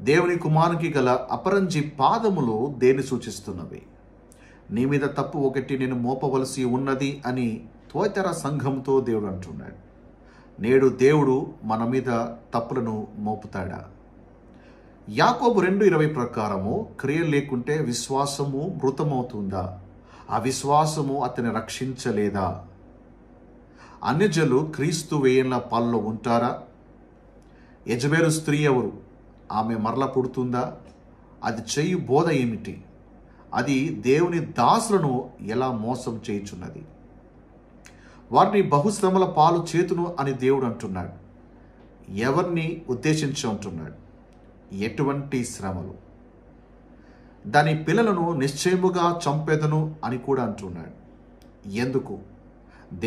దేవుని కుమారునికి గల అపరంజి పాదములు దేన్ని సూచిస్తున్నవి? నీ మీద తప్పు ఒకటి నేను మోపవలసి ఉన్నది అని తుయతైర సంఘంతో దేవుడు అంటున్నాడు. నేడు దేవుడు మన మీద తప్పులను మోపుతాడా? యాకోబు 2:20 ప్రకారము క్రియలు లేకుంటే విశ్వాసము మృతమవుతుందా? ఆ విశ్వాసము అతన్ని రక్షించలేదా? అన్యజనులు క్రీస్తు వేయన పాలలో ఉంటారా? యెజబెలు స్త్రీ ఎవరు? ఆమె మరల పుడుతుందా? అది చేయు బోధ ఏమిటి? అది దేవుని దాసులను ఎలా మోసం చేయుచున్నది? వారిని బహుశ్రమల పాలు చేతును అని దేవుడు అంటున్నాడు. ఎవరిని ఉద్దేశించి అంటున్నాడు? ఎటువంటి శ్రమలు? దాని పిల్లలను నిశ్చయముగా చంపేదను అని కూడా అంటున్నాడు. ఎందుకు?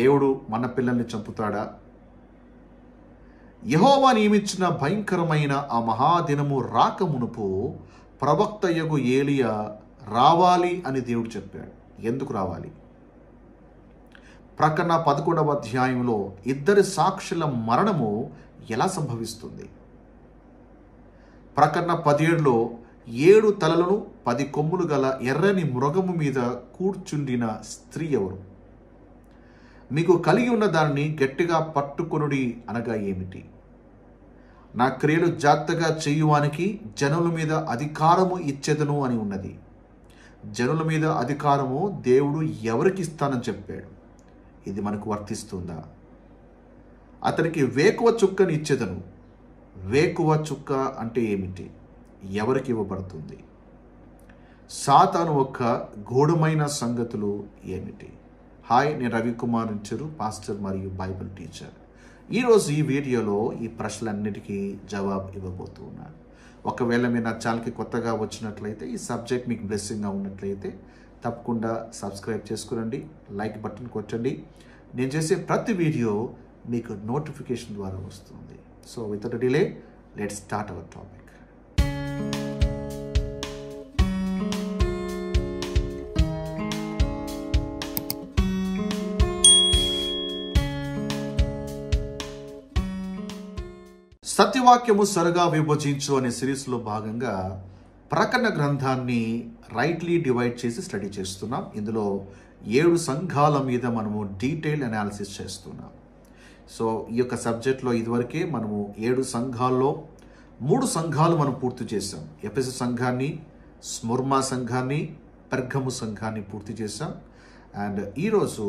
దేవుడు మన పిల్లల్ని చంపుతాడా? యెహోవా నియమించిన భయంకరమైన ఆ మహాదినము రాకమునుపు ప్రవక్తయగు ఏలియా రావాలి అని దేవుడు చెప్పాడు. ఎందుకు రావాలి? ప్రకటన 11వ అధ్యాయంలో 2 సాక్షుల మరణము ఎలా సంభవిస్తుంది? ప్రకటన 17లో 7 తలలను 10 కొమ్ములు గల ఎర్రని మృగము మీద కూర్చుండిన స్త్రీ ఎవరు? మీకు కలిగి ఉన్న దాన్ని గట్టిగా పట్టుకొనుడి అనగా ఏమిటి? నా క్రియలు జాగ్రత్తగా చేయువానికి జనుల మీద అధికారము ఇచ్చేదను అని ఉన్నది. జనుల మీద అధికారము దేవుడు ఎవరికి ఇస్తానని చెప్పాడు? ఇది మనకు వర్తిస్తుందా? అతనికి వేకువ చుక్కని ఇచ్చేదను. వేకువ చుక్క అంటే ఏమిటి? ఎవరికి ఇవ్వబడుతుంది? సాతాను యొక్క గూఢమైన సంగతులు ఏమిటి? హాయ్, నేను రవికుమార్ నుంచరు, పాస్టర్ మరియు బైబిల్ టీచర్. ఈరోజు ఈ వీడియోలో ఈ ప్రశ్నలన్నిటికీ జవాబు ఇవ్వబోతున్నాను. ఒకవేళ మీరు నా ఛానల్కి కొత్తగా వచ్చినట్లయితే, ఈ సబ్జెక్ట్ మీకు బ్లెస్సింగ్గా ఉన్నట్లయితే తప్పకుండా సబ్స్క్రైబ్ చేసుకురండి, లైక్ బటన్ కొట్టండి. నేను చేసే ప్రతి వీడియో మీకు నోటిఫికేషన్ ద్వారా వస్తుంది. So without delay, let's start our topic. సత్యవాక్యము సరిగా విభజించు అనే సిరీస్లో భాగంగా ప్రకటన గ్రంథాన్ని రైట్లీ డివైడ్ చేసి స్టడీ చేస్తున్నాం. ఇందులో 7 సంఘాల మీద మనము డీటెయిల్ అనాలిసిస్ చేస్తున్నాం. సో ఈ యొక్క సబ్జెక్ట్లో ఇదివరకే మనము 7 సంఘాల్లో 3 సంఘాలు మనం పూర్తి చేసాం. ఎఫెసు సంఘాన్ని, స్ముర్మా సంఘాన్ని, పెర్గము సంఘాన్ని పూర్తి చేసాం. అండ్ ఈరోజు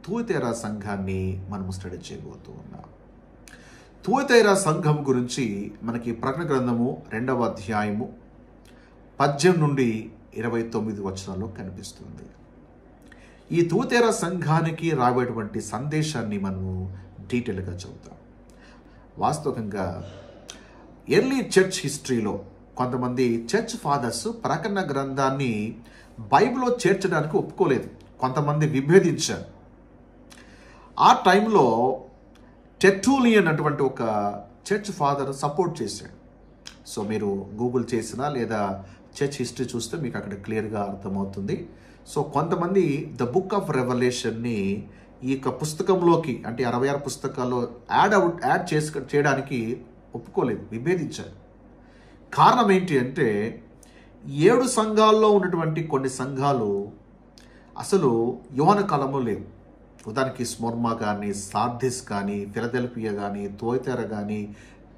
తుయతైర సంఘాన్ని మనము స్టడీ చేయబోతూ ఉన్నాం. తుయతైర సంఘం గురించి మనకి ప్రకటన గ్రంథము 2వ అధ్యాయము 18 నుండి 29 వచనాల్లో కనిపిస్తుంది. ఈ తుయతైర సంఘానికి రాబోయేటువంటి సందేశాన్ని మనము డీటెయిల్గా చదువుతాం. వాస్తవంగా ఎర్లీ చర్చ్ హిస్టరీలో కొంతమంది చర్చ్ ఫాదర్స్ ప్రకటన గ్రంథాన్ని బైబిల్లో చేర్చడానికి ఒప్పుకోలేదు. కొంతమంది విభేదించారు. ఆ టైంలో టెర్టులియన్ అటువంటి ఒక చర్చ్ ఫాదర్ సపోర్ట్ చేశాడు. సో మీరు గూగుల్ చేసినా లేదా చర్చ్ హిస్టరీ చూస్తే మీకు అక్కడ క్లియర్గా అర్థమవుతుంది. సో కొంతమంది ద బుక్ ఆఫ్ రెవల్యూషన్ని ఈ యొక్క పుస్తకంలోకి, అంటే 66 పుస్తకాల్లో యాడ్ చేయడానికి ఒప్పుకోలేదు, విభేదించారు. కారణం ఏంటి అంటే 7 సంఘాల్లో ఉన్నటువంటి కొన్ని సంఘాలు అసలు యోహాను కాలంలో లేవు. ఉదాహరణకి స్ముర్మా కానీ, సార్దిస్ కానీ, ఫిలదెల్ఫియా కానీ, తుయతైర కానీ,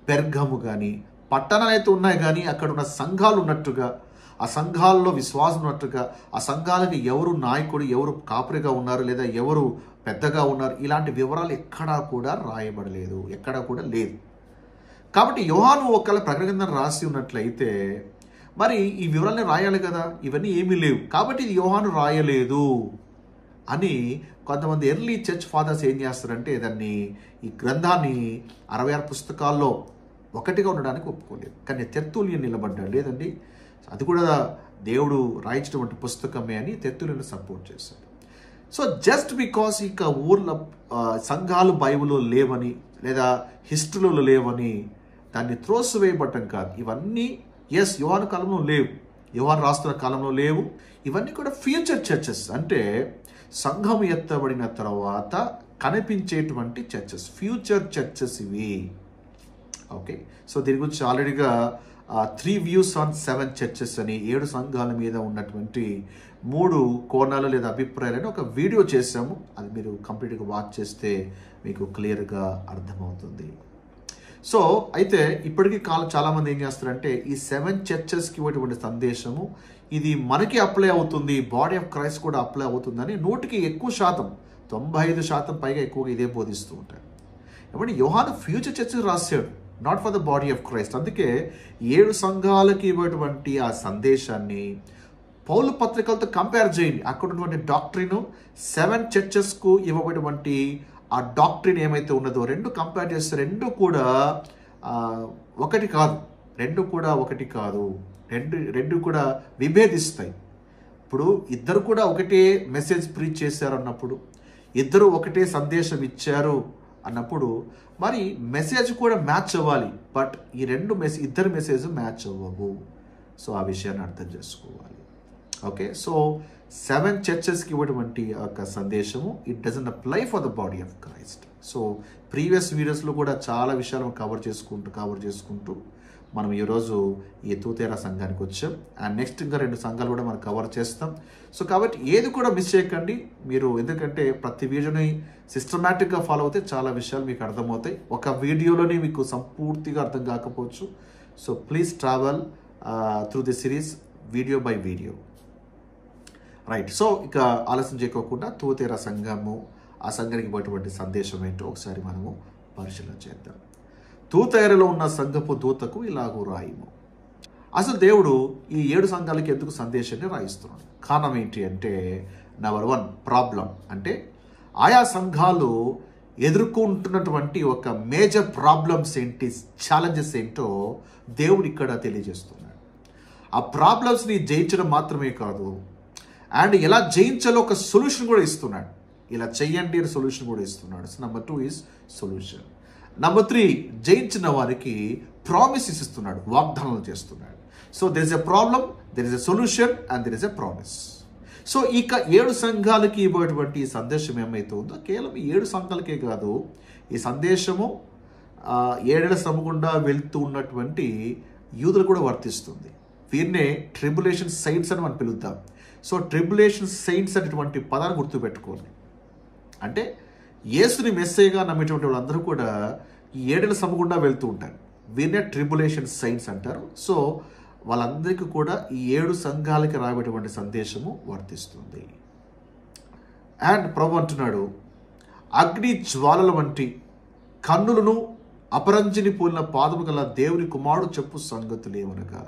పెర్గము కానీ, పట్టణాలు అయితే ఉన్నాయి కానీ అక్కడ ఉన్న సంఘాలు ఉన్నట్టుగా, ఆ సంఘాల్లో విశ్వాసం ఉన్నట్టుగా, ఆ సంఘాలకి ఎవరు నాయకుడు, ఎవరు కాపరిగా ఉన్నారు, లేదా ఎవరు పెద్దగా ఉన్నారు, ఇలాంటి వివరాలు ఎక్కడా కూడా రాయబడలేదు, ఎక్కడా కూడా లేదు. కాబట్టి యోహాను ఒకవేళ ప్రకటన గ్రంథం రాసి ఉన్నట్లయితే మరి ఈ వివరాలని రాయాలి కదా, ఇవన్నీ ఏమీ లేవు. కాబట్టి ఇది యోహాను రాయలేదు అని కొంతమంది ఎర్లీ చర్చ్ ఫాదర్స్ ఏం చేస్తారంటే దాన్ని, ఈ గ్రంథాన్ని 66 పుస్తకాల్లో ఒకటిగా ఉండడానికి ఒప్పుకోలేదు. కానీ టెర్టులియన్ నిలబడ్డాడు, లేదండి అది కూడా దేవుడు రాయించినటువంటి పుస్తకమే అని టెర్టులియన్ సపోర్ట్ చేశాడు. సో జస్ట్ బికాస్ ఇక ఊర్లో సంఘాలు బైబిల్లో లేవని లేదా హిస్టరీలో లేవని దాన్ని త్రోసివేయబడటం కాదు. ఇవన్నీ యోహాను కాలంలో లేవు, యోహాను రాస్తున్న కాలంలో లేవు. ఇవన్నీ కూడా ఫ్యూచర్ చర్చెస్, అంటే సంఘం ఎత్తబడిన తర్వాత కనిపించేటువంటి చర్చెస్, ఫ్యూచర్ చర్చెస్ ఇవి. ఓకే, సో దీని గురించి ఆల్రెడీగా 3 views on 7 churches అని 7 సంఘాల మీద ఉన్నటువంటి 3 కోణాలు లేదా అభిప్రాయాలని ఒక వీడియో చేశాము. అది మీరు కంప్లీట్గా వాచ్ చేస్తే మీకు క్లియర్గా అర్థమవుతుంది. సో అయితే ఇప్పటికీ చాలామంది ఏం చేస్తారంటే ఈ 7 చర్చెస్కి ఇవ్వటువంటి సందేశము ఇది మనకి అప్లై అవుతుంది, బాడీ ఆఫ్ క్రైస్ట్ కూడా అప్లై అవుతుందని 100కి ఎక్కువ శాతం 95% పైగా ఎక్కువగా ఇదే బోధిస్తూ ఉంటారు. కాబట్టి యోహాను ఫ్యూచర్ చర్చెస్ రాశాడు, not for the body of Christ. అందుకే 7 సంఘాలకి ఇవ్వటువంటి ఆ సందేశాన్ని పౌలు పత్రికలతో కంపేర్ చేయండి. అక్కడ ఉన్నటువంటి డాక్ట్రిన్ 7 చర్చెస్కు ఇవ్వబడినటువంటి ఆ డాక్ట్రిన్ ఏమైతే ఉన్నదో రెండు కంపేర్ చేస్తే రెండు కూడా ఒకటి కాదు, రెండు కూడా విభేదిస్తాయి. ఇప్పుడు ఇద్దరు కూడా ఒకటే మెసేజ్ ప్రీచ్ చేశారు అన్నప్పుడు, ఇద్దరు ఒకటే సందేశం ఇచ్చారు అన్నప్పుడు మరి మెసేజ్ కూడా మ్యాచ్ అవ్వాలి. బట్ ఈ ఇద్దరు మెసేజ్ మ్యాచ్ అవ్వవు. సో ఆ విషయాన్ని అర్థం చేసుకోవాలి. ఓకే, సో 7 చర్చెస్కి ఇవ్వటువంటి ఒక సందేశము it doesn't apply for the body of Christ. So previous వీడియోస్లో కూడా చాలా విషయాలను కవర్ చేసుకుంటూ మనం ఈరోజు ఈ తూతేరా సంఘానికి వచ్చాం. అండ్ నెక్స్ట్ ఇంకా 2 సంఘాలు కూడా మనం కవర్ చేస్తాం. సో కాబట్టి ఏది కూడా మిస్ చేయకండి మీరు, ఎందుకంటే ప్రతి వీడియోని సిస్టమేటిక్గా ఫాలో అవుతే చాలా విషయాలు మీకు అర్థమవుతాయి. ఒక వీడియోలోనే మీకు సంపూర్తిగా అర్థం కాకపోవచ్చు. So please travel through the series video by video. Right, so ఇక ఆలస్యం చేయకోకుండా తూతేరా సంఘము ఆ సంఘానికి ఇవ్వటువంటి సందేశం ఏంటో ఒకసారి మనము పరిశీలన చేద్దాం. తూతైరలో ఉన్న సంఘపు దూతకు ఇలాగూ రాయము. అసలు దేవుడు ఈ 7 సంఘాలకి ఎందుకు సందేశాన్ని రాయిస్తున్నాడు? కారణం ఏంటి అంటే, నెంబర్ 1 ప్రాబ్లం అంటే ఆయా సంఘాలు ఎదుర్కొంటున్నటువంటి ఒక మేజర్ ప్రాబ్లమ్స్ ఏంటి, ఛాలెంజెస్ ఏంటో దేవుడు ఇక్కడ తెలియజేస్తున్నాడు. ఆ ప్రాబ్లమ్స్ని జయించడం మాత్రమే కాదు, అండ్ ఎలా జయించాలో ఒక సొల్యూషన్ కూడా ఇస్తున్నాడు. ఇలా చెయ్యండి అని సొల్యూషన్ కూడా ఇస్తున్నాడు. So number 2 is solution. Number 3 జయించిన వారికి ప్రామిసెస్ ఇస్తున్నాడు, వాగ్దానాలు చేస్తున్నాడు. So there is a problem, there is a solution and there is a promise. So ఇక 7 సంఘాలకి ఇవ్వటువంటి ఈ సందేశం ఏమైతే ఉందో కేవలం 7 సంఘాలకే కాదు, ఈ సందేశము 7 శ్రమ గుండా వెళ్తూ ఉన్నటువంటి యూదులు కూడా వర్తిస్తుంది. వీరినే ట్రిబులేషన్ సైన్స్ అని మనం పిలుద్దాం. సో ట్రిబులేషన్ సైన్స్ అనేటువంటి పదాన్ని గుర్తుపెట్టుకోండి. అంటే యేసుని మెస్సేగా నమ్మేటువంటి వాళ్ళందరూ కూడా ఈ 7 శ్రమ గుండా వెళ్తూ ఉంటారు. వీరినే ట్రిబులేషన్ సైన్స్ అంటారు. సో వాళ్ళందరికీ కూడా ఈ 7 సంఘాలకి రాబేటువంటి సందేశము వర్తిస్తుంది. అండ్ ప్రభు అంటున్నాడు, అగ్ని జ్వాలల వంటి కన్నులను అపరంజిని పోలిన పాదము గల దేవుని కుమారుడు చెప్పు సంగతులు ఏమనగా.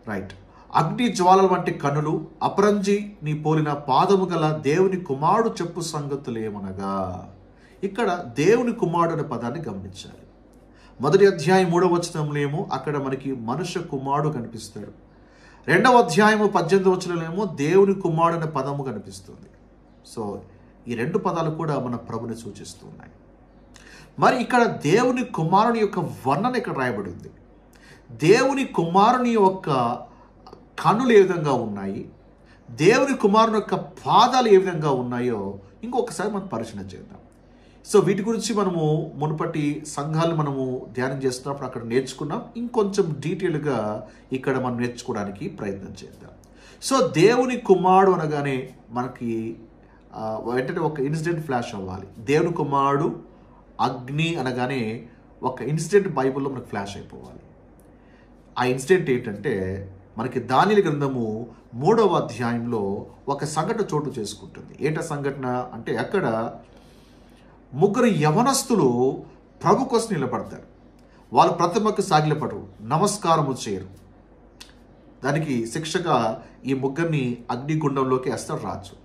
రైట్, అగ్ని జ్వాలల వంటి కన్నులు అపరంజిని పోలిన పాదము గల దేవుని కుమారుడు చెప్పు సంగతులు ఏమనగా. ఇక్కడ దేవుని కుమారుడు అనే పదాన్ని గమనించాలి. 1వ అధ్యాయం 3వ వచనంలో ఏమో అక్కడ మనకి మనుష్య కుమారుడు కనిపిస్తాడు. 2వ అధ్యాయము 18వ వచనంలో ఏమో దేవుని కుమారుడు అనే పదము కనిపిస్తుంది. సో ఈ 2 పదాలు కూడా మన ప్రభుని సూచిస్తున్నాయి. మరి ఇక్కడ దేవుని కుమారుని యొక్క వర్ణన ఇక్కడ రాయబడింది. దేవుని కుమారుని యొక్క కన్నులు ఏ విధంగా ఉన్నాయి, దేవుని కుమారుని యొక్క పాదాలు ఏ విధంగా ఉన్నాయో ఇంకొకసారి మనం పరిశీలన చేద్దాం. సో వీటి గురించి మనము మునుపటి సంఘాలు మనము ధ్యానం చేస్తున్నప్పుడు అక్కడ నేర్చుకున్నాం. ఇంకొంచెం డీటెయిల్గా ఇక్కడ మనం నేర్చుకోవడానికి ప్రయత్నం చేద్దాం. సో దేవుని కుమారుడు అనగానే మనకి వెంటనే ఒక ఇన్సిడెంట్ ఫ్లాష్ అవ్వాలి. దేవుని కుమారుడు అగ్ని అనగానే ఒక ఇన్సిడెంట్ బైబిల్లో మనకు ఫ్లాష్ అయిపోవాలి. ఆ ఇన్సిడెంట్ ఏంటంటే, మనకి దానియేలు గ్రంథము 3వ అధ్యాయంలో ఒక సంఘటన చోటు చేసుకుంటుంది. ఏంట సంఘటన అంటే, అక్కడ 3 యవనస్తులు ప్రభు కోసం నిలబడతారు. వాళ్ళు ప్రతిమకు సాగిలపడరు, నమస్కారము చేయరు. దానికి శిక్షగా ఈ 3 అగ్నిగుండంలోకి వేస్తాడు రాజు.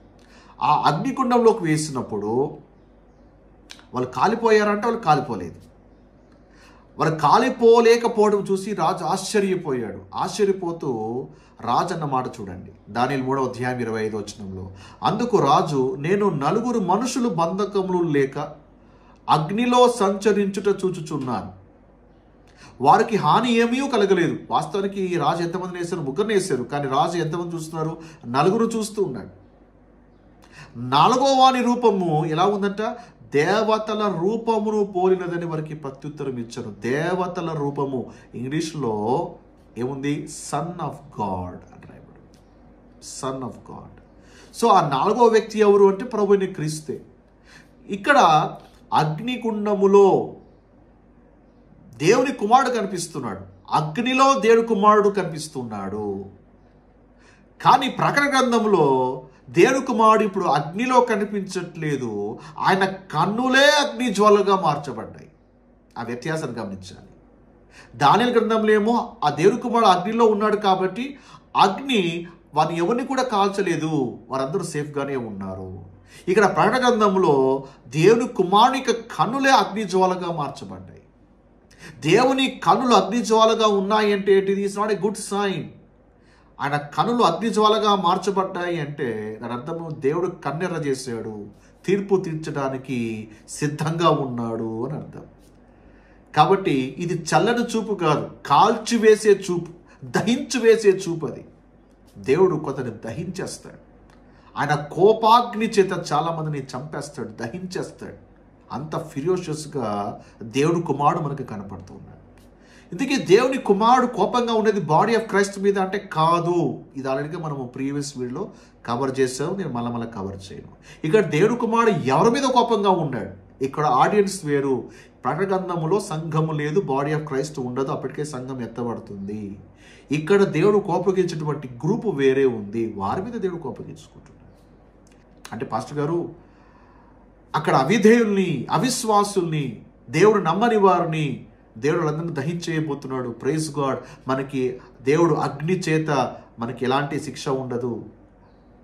ఆ అగ్నిగుండంలోకి వేసినప్పుడు వాళ్ళు కాలిపోయారంటే వాళ్ళు కాలిపోలేదు. వాళ్ళు కాలిపోలేకపోవడం చూసి రాజు ఆశ్చర్యపోయాడు. ఆశ్చర్యపోతూ రాజు అన్న మాట చూడండి, దానియేలు 3వ అధ్యాయం 25వ వచనంలో. అందుకు రాజు, నేను 4 మనుషులు బంధకములు లేక అగ్నిలో సంచరించుట చూచుచున్నాను, వారికి హాని ఏమీ కలగలేదు. వాస్తవానికి రాజు ఎంతమందిని వేశారు? 3 వేశారు. కానీ రాజు ఎంతమంది చూస్తున్నారు? 4 చూస్తూ ఉన్నాడు. 4వ వాని రూపము ఎలా ఉందంట? దేవతల రూపమును పోలినదని వారికి ప్రత్యుత్తరం ఇచ్చారు. దేవతల రూపము, ఇంగ్లీష్లో ఏముంది? సన్ ఆఫ్ గాడ్ అని రాయబడి, సన్ ఆఫ్ గాడ్. సో ఆ 4వ వ్యక్తి ఎవరు అంటే ప్రభువైన క్రీస్తే. ఇక్కడ అగ్నిగుండములో దేవుని కుమారుడు కనిపిస్తున్నాడు, అగ్నిలో దేవుని కుమారుడు కనిపిస్తున్నాడు. కానీ ప్రకటన గ్రంథంలో దేవుని కుమారుడు ఇప్పుడు అగ్నిలో కనిపించట్లేదు, ఆయన కన్నులే అగ్ని జ్వాలగా మార్చబడ్డాయి. ఆ వ్యత్యాసాన్ని గమనించాలి. దానియేలు గ్రంథంలో ఏమో ఆ దేవుని కుమారుడు అగ్నిలో ఉన్నాడు కాబట్టి అగ్ని వారిని ఎవరిని కూడా కాల్చలేదు, వారందరూ సేఫ్గానే ఉన్నారు. ఇక్కడ ప్రకటన గ్రంథంలో దేవుని కుమారుని యొక్క కన్నులే అగ్ని జ్వాలగా మార్చబడ్డాయి. దేవుని కన్నులు అగ్ని జ్వాలగా ఉన్నాయి అంటే it is not a good sign. ఆయన కనులు అగ్నిజ్వాలగా మార్చబడ్డాయి అంటే దాని అర్థము దేవుడు కన్నెర్ర చేశాడు, తీర్పు తీర్చడానికి సిద్ధంగా ఉన్నాడు అని అర్థం. కాబట్టి ఇది చల్లని చూపు కాదు, కాల్చివేసే చూపు, దహించివేసే చూపు. అది దేవుడు కొంతని దహించేస్తాడు. ఆయన కోపాగ్ని చేత చాలామందిని చంపేస్తాడు, దహించేస్తాడు. అంత ఫిరోషియస్గా దేవుడు కుమారుడు మనకు కనపడుతూ ఉన్నాడు. ఇందుకే దేవుని కుమారుడు కోపంగా ఉండేది బాడీ ఆఫ్ క్రైస్ట్ మీద అంటే కాదు. ఇది ఆల్రెడీగా మనము ప్రీవియస్ వీడియోలో కవర్ చేసాము, నేను మళ్ళీ కవర్ చేయను. ఇక్కడ దేవుని కుమారుడు ఎవరి మీద కోపంగా ఉన్నాడు? ఇక్కడ ఆడియన్స్ వేరు. ప్రకటన గ్రంథములో సంఘము లేదు, బాడీ ఆఫ్ క్రైస్ట్ ఉండదు, అప్పటికే సంఘం ఎత్తబడుతుంది. ఇక్కడ దేవుడు కోపగించేటువంటి గ్రూపు వేరే ఉంది, వారి మీద దేవుడు కోపగించుకుంటున్నాడు. అంటే పాస్టర్ గారు అక్కడ అవిధేయుల్ని, అవిశ్వాసుల్ని, దేవుడు నమ్మని వారిని దేవుడు వాళ్ళందరినీ దహించేయబోతున్నాడు. Praise God. మనకి దేవుడు అగ్ని చేత మనకి ఎలాంటి శిక్ష ఉండదు,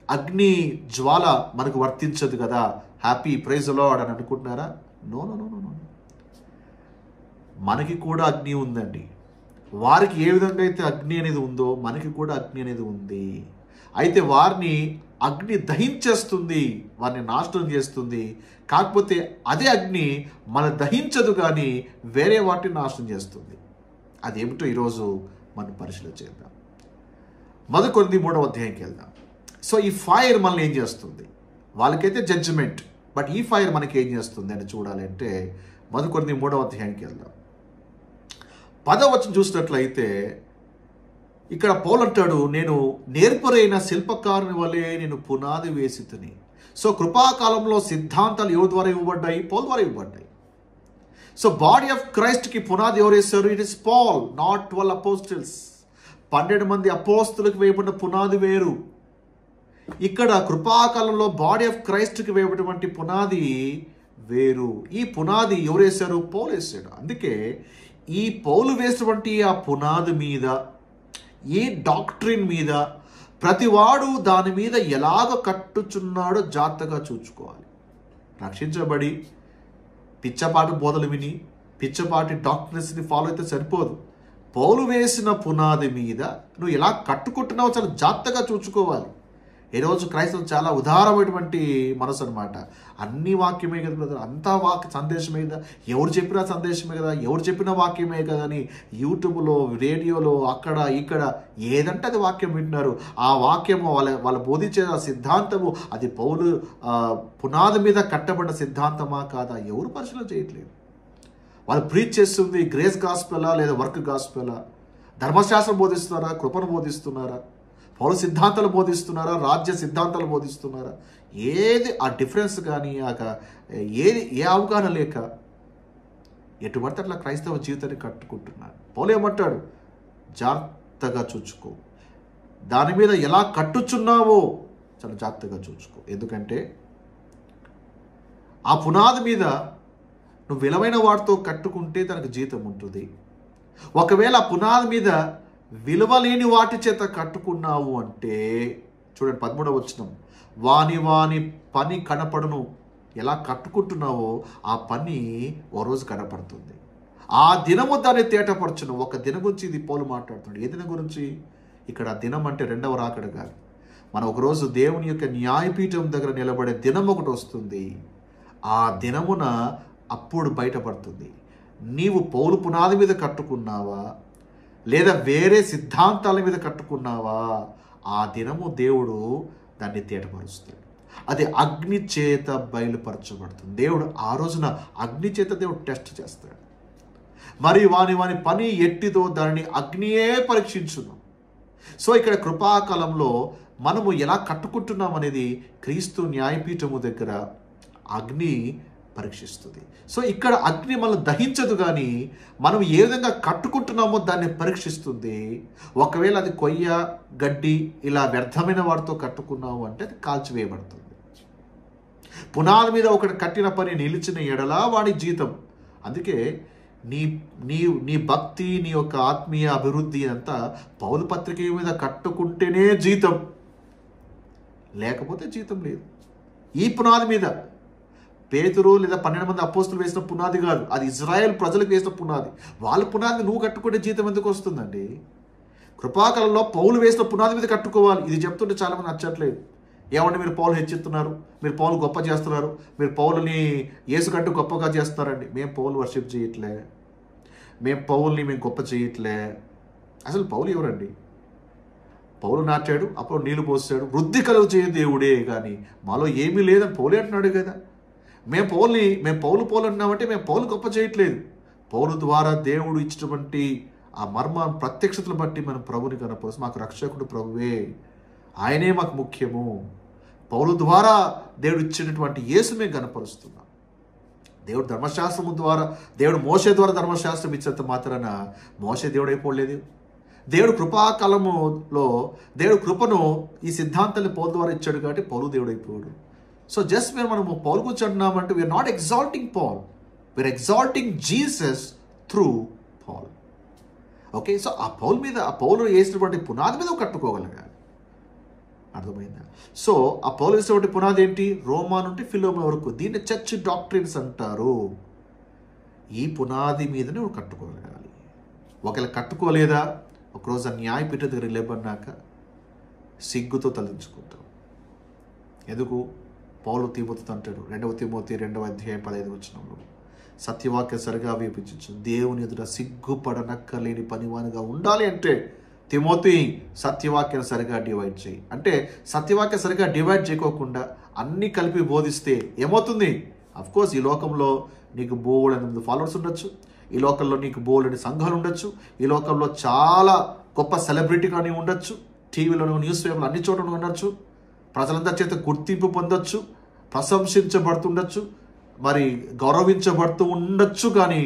అగ్ని జ్వాల మనకు వర్తించదు కదా, హ్యాపీ ప్రైజ్ లార్డ్ అని అనుకుంటున్నారా? No no no no. మనకి కూడా అగ్ని ఉందండి. వారికి ఏ విధంగా అయితే అగ్ని అనేది ఉందో మనకి కూడా అగ్ని అనేది ఉంది. అయితే వారిని అగ్ని దహించేస్తుంది, వారిని నాశనం చేస్తుంది. కాకపోతే అదే అగ్ని మన దహించదు, కానీ వేరే వాటిని నాశనం చేస్తుంది. అదేమిటో ఈరోజు మనం పరిశీలన చేద్దాం. 1 కొరింథీ 3వ అధ్యాయంకి వెళ్దాం. సో ఈ ఫైర్ మనల్ని ఏం చేస్తుంది? వాళ్ళకైతే జడ్జిమెంట్, బట్ ఈ ఫైర్ మనకి ఏం చేస్తుంది అని చూడాలంటే 1 కొరింథీ 3వ అధ్యాయంకి వెళ్దాం. 10వ వచనం చూసినట్లయితే ఇక్కడ పౌలు అంటాడు, నేను నేర్పరైన శిల్పకారుని వలె నేను పునాది వేసితిని. సో కృపాకాలంలో సిద్ధాంతాలు ఎవరి ద్వారా ఇవ్వబడ్డాయి? పౌలు ద్వారా ఇవ్వబడ్డాయి. సో బాడీ ఆఫ్ క్రైస్ట్కి పునాది ఎవరు వేశారు? It is Paul, not 12 apostles. 12 మంది అపోస్తులకు వేయబడిన పునాది వేరు. ఇక్కడ కృపాకాలంలో బాడీ ఆఫ్ క్రైస్ట్కి వేయబడినటువంటి పునాది వేరు. ఈ పునాది ఎవరు వేశారు? పౌలు వేశాడు. అందుకే ఈ పౌలు వేసినటువంటి ఆ పునాది మీద, ఈ డాక్ట్రిన్ మీద ప్రతివాడు దాని మీద ఎలాగ కట్టుచున్నాడో జాగ్రత్తగా చూసుకోవాలి. రక్షించబడి పిచ్చపాటి బోధలు విని పిచ్చపాటి డాక్టర్స్ని ఫాలో అయితే సరిపోదు. పౌలు వేసిన పునాది మీద నువ్వు ఎలా కట్టుకుంటున్నావో చాలా జాగ్రత్తగా చూసుకోవాలి. ఈరోజు క్రైస్తవులు చాలా ఉదారమైనటువంటి మనసు అనమాట. అన్ని వాక్యమే కదా బ్రదర్, అంతా సందేశమే కదా, ఎవరు చెప్పినా సందేశమే కదా, ఎవరు చెప్పిన వాక్యమే కదా అని యూట్యూబ్లో, రేడియోలో, అక్కడ ఇక్కడ ఏదంటే అది వాక్యం వింటున్నారు. ఆ వాక్యము వాళ్ళ బోధించే సిద్ధాంతము అది పౌలు పునాది మీద కట్టబడిన సిద్ధాంతమా కాదా ఎవరు పరిశీలన చేయట్లేదు. వాళ్ళు ప్రీచ్ చేస్తుంది గ్రేస్ గాస్పెలా లేదా వర్క్ గాస్పెలా? ధర్మశాస్త్రం బోధిస్తున్నారా? కృపను బోధిస్తున్నారా? పౌరు సిద్ధాంతాలు బోధిస్తున్నారా? రాజ్య సిద్ధాంతాలు బోధిస్తున్నారా? ఏది ఆ డిఫరెన్స్ కానీ ఏ అవగాహన లేక ఎటువంటి అట్లా క్రైస్తవ జీవితాన్ని కట్టుకుంటున్నారు. పౌలు ఏమంటాడు? జాగ్రత్తగా చూసుకో, దాని మీద ఎలా కట్టుచున్నావో చాలా జాగ్రత్తగా చూసుకో. ఎందుకంటే ఆ పునాది మీద నువ్వు విలువైన వాటితో కట్టుకుంటే దానికి జీతం ఉంటుంది. ఒకవేళ ఆ పునాది మీద విలువలేని వాటి చేత కట్టుకున్నావు అంటే చూడండి 13వ వచనం, వాని పని కనపడును. ఎలా కట్టుకుంటున్నావో ఆ పని ఓ రోజు కనపడుతుంది, ఆ దినము దాన్ని తేటపరచును. ఒక దినం గురించి ఇది పౌలు మాట్లాడుతున్నాడు. ఏ దినం గురించి? ఇక్కడ దినం అంటే రెండవ రాకడ కాదు. మనం ఒకరోజు దేవుని యొక్క న్యాయపీఠం దగ్గర నిలబడే దినం ఒకటి వస్తుంది. ఆ దినమున అప్పుడు బయటపడుతుంది నీవు పౌలు పునాది మీద కట్టుకున్నావా లేదా వేరే సిద్ధాంతాల మీద కట్టుకున్నావా. ఆ దినము దేవుడు దాన్ని తేటపరుస్తాడు. అది అగ్ని చేత బయలుపరచబడుతుంది. దేవుడు ఆ రోజున అగ్ని చేత దేవుడు టెస్ట్ చేస్తాడు. మరి వాని పని ఎట్టిదో దానిని అగ్నియే పరీక్షించును. సో ఇక్కడ కృపాకాలంలో మనము ఎలా కట్టుకుంటున్నాం అనేది క్రీస్తు న్యాయపీఠము దగ్గర అగ్ని పరీక్షిస్తుంది. సో ఇక్కడ అగ్ని మనం దహించదు, కానీ మనం ఏ విధంగా కట్టుకుంటున్నామో దాన్ని పరీక్షిస్తుంది. ఒకవేళ అది కొయ్య, గడ్డి ఇలా వ్యర్థమైన వాటితో కట్టుకున్నాము అంటే అది కాల్చివేయబడుతుంది. పునాది మీద ఒకటి కట్టిన పని నిలిచిన ఎడల వాడి జీతం. అందుకే నీ నీ నీ భక్తి, నీ యొక్క ఆత్మీయ అభివృద్ధి అంతా పౌలు పత్రిక మీద కట్టుకుంటేనే జీతం, లేకపోతే జీతం లేదు. ఈ పునాది మీద పేతురు లేదా 12 మంది అపోస్తులు వేసిన పునాది కాదు, అది ఇజ్రాయెల్ ప్రజలకు వేసిన పునాది. వాళ్ళ పునాది నువ్వు కట్టుకుంటే జీతం ఎందుకు వస్తుందండి? కృపాకాలంలో పౌలు వేసిన పునాది మీద కట్టుకోవాలి. ఇది చెప్తుంటే చాలామంది నచ్చట్లేదు. ఏమంటే మీరు పౌలు హెచ్చిస్తున్నారు, మీరు పౌలు గొప్ప చేస్తున్నారు, మీరు పౌలుని యేసు కంటూ గొప్పగా చేస్తున్నారండి. మేము పౌలు వర్షిప్ చేయట్లే, మేము పౌల్ని గొప్ప చేయట్లే. అసలు పౌలు ఎవరండి? పౌలు నాటాడు, అప్పుడు నీళ్లు పోసాడు, వృద్ధి కలుగు చేయ దేవుడే, కానీ మాలో ఏమీ లేదని పౌలే అంటున్నాడు కదా. మేము పౌలు అంటున్నామంటే మేము పౌలు గొప్ప చేయట్లేదు. పౌలు ద్వారా దేవుడు ఇచ్చినటువంటి ఆ మర్మ ప్రత్యక్షతలు బట్టి మనం ప్రభుని కనపరుస్తాం. మాకు రక్షకుడు ప్రభువే, ఆయనే మాకు ముఖ్యము. పౌలు ద్వారా దేవుడు ఇచ్చినటువంటి యేసు మేము కనపరుస్తున్నాం. దేవుడు ధర్మశాస్త్రము ద్వారా, దేవుడు మోషే ద్వారా ధర్మశాస్త్రం ఇచ్చేంత మాత్రాన మోషే దేవుడు అయిపోలేదు. దేవుడు కృపాకాలములో దేవుడు కృపను ఈ సిద్ధాంతాన్ని పౌలు ద్వారా ఇచ్చాడు కాబట్టి పౌలు దేవుడు అయిపోయాడు. సో జస్ట్ మనము పౌలు గురించి అంటున్నామంటే we're not exalting Paul, we're exalting Jesus through Paul. Okay, so ఆ పౌలు వేసినటువంటి పునాది మీద కట్టుకోగలగాలి. అర్థమైందా? సో ఆ పౌలు వేసినటువంటి పునాది ఏంటి? రోమా నుండి ఫిలోమోన వరకు. దీన్ని చర్చ్ డాక్ట్రిన్స్ అంటారు. ఈ పునాది మీదనే నువ్వు కట్టుకోగలగాలి. ఒకవేళ కట్టుకోలేదా, ఒకరోజు ఆ న్యాయపీఠ దగ్గర లేబన్నాక సిగ్గుతో తలంచుకుంటావు. ఎందుకు? పౌలు తిమోతితో అంటాడు, 2 తిమోతి 2వ అధ్యాయం 15వ వచనంలో, సత్యవాక్యం సరిగా వేపించు, దేవుని ఎదుట సిగ్గుపడనక్కర్లేని పనివానిగా ఉండాలి. అంటే తిమోతి సత్యవాక్యం సరిగా డివైడ్ చేయి అంటే, సత్యవాక్యం సరిగా డివైడ్ చేయకోకుండా అన్నీ కలిపి బోధిస్తే ఏమవుతుంది? అఫ్కోర్స్ ఈ లోకంలో నీకు బోలెడు ఫాలోవర్స్ ఉండొచ్చు, ఈ లోకంలో నీకు బోలెడు సంఘాలు ఉండొచ్చు, ఈ లోకంలో చాలా గొప్ప సెలబ్రిటీ కానీ ఉండొచ్చు, టీవీలోనూ న్యూస్ పేపర్లు అన్ని చోట్ల ఉండొచ్చు, ప్రజలందరి చేత గుర్తింపు పొందొచ్చు, ప్రశంసించబడుతుండొచ్చు, మరి గౌరవించబడుతూ ఉండొచ్చు. కానీ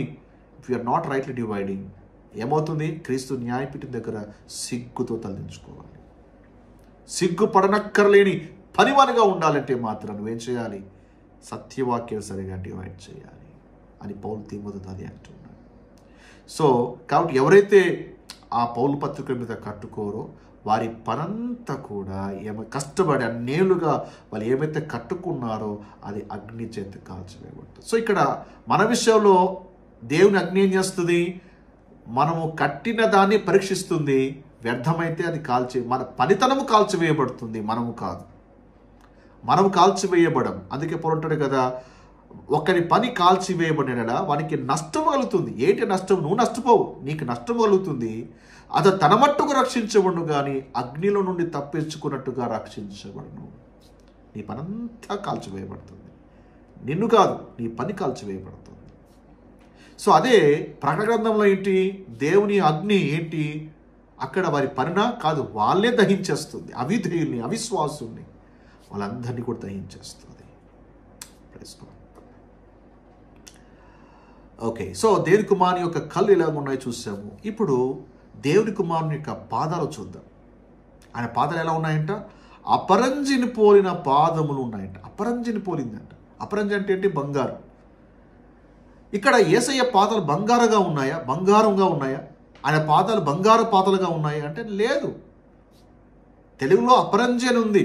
if you're not rightly dividing, ఏమవుతుంది? క్రీస్తు న్యాయపీఠం దగ్గర సిగ్గుతో తలదించుకోవాలి. సిగ్గుపడనక్కర్లేని పనివానిగా ఉండాలంటే మాత్రం నువ్వేం చేయాలి? సత్యవాక్యం సరిగా డివైడ్ చేయాలి అని పౌలు తిమోతితో అది అంటున్నాడు. సో కాబట్టి ఎవరైతే ఆ పౌలు పత్రిక మీద కట్టుకోరో వారి పనంతా కూడా కష్టపడి అన్నేళ్ళుగా వాళ్ళు ఏమైతే కట్టుకున్నారో అది అగ్ని చేత కాల్చివేయబడుతుంది. సో ఇక్కడ మన విషయంలో దేవుని అగ్ని ఏం చేస్తుంది? మనము కట్టిన దాన్ని పరీక్షిస్తుంది. వ్యర్థమైతే అది మన పనితనము కాల్చివేయబడుతుంది, మనము కాదు. మనము కాల్చివేయబడం. అందుకే పొరంటాడు కదా, ఒకరి పని కాల్చివేయబడినడా వానికి నష్టం కలుగుతుంది. ఏంటి నష్టం? నువ్వు నష్టపోవు, నీకు నష్టం కలుగుతుంది. అతను తన మట్టుకు రక్షించబడును కానీ అగ్నిలో నుండి తప్పించుకున్నట్టుగా రక్షించబడును. నీ పనంతా కాల్చివేయబడుతుంది, నిన్ను కాదు, నీ పని కాల్చివేయబడుతుంది. సో అదే ప్రకటన గ్రంథంలో ఏంటి? దేవుని అగ్ని ఏంటి? అక్కడ వారి పరిణ కాదు, వాళ్ళే దహించేస్తుంది. అవిధేయుల్ని, అవిశ్వాసుల్ని, వాళ్ళందరినీ కూడా దహించేస్తుంది. ఓకే, సో దేవుని కుమారుని యొక్క కళ్ళు ఎలా ఉన్నాయో చూసాము. ఇప్పుడు దేవుని కుమారుని యొక్క పాదాలు చూద్దాం. ఆయన పాదాలు ఎలా ఉన్నాయంట? అపరంజిని పోలిన పాదములు ఉన్నాయంట. అపరంజిని పోలిందంట. అపరంజి అంటే ఏంటి? బంగారం. ఇక్కడ యేసయ్య పాదాలు బంగారంగా ఉన్నాయా? ఆయన పాదాలు బంగారు పాదాలుగా ఉన్నాయా అంటే లేదు. తెలుగులో అపరంజి అని ఉంది.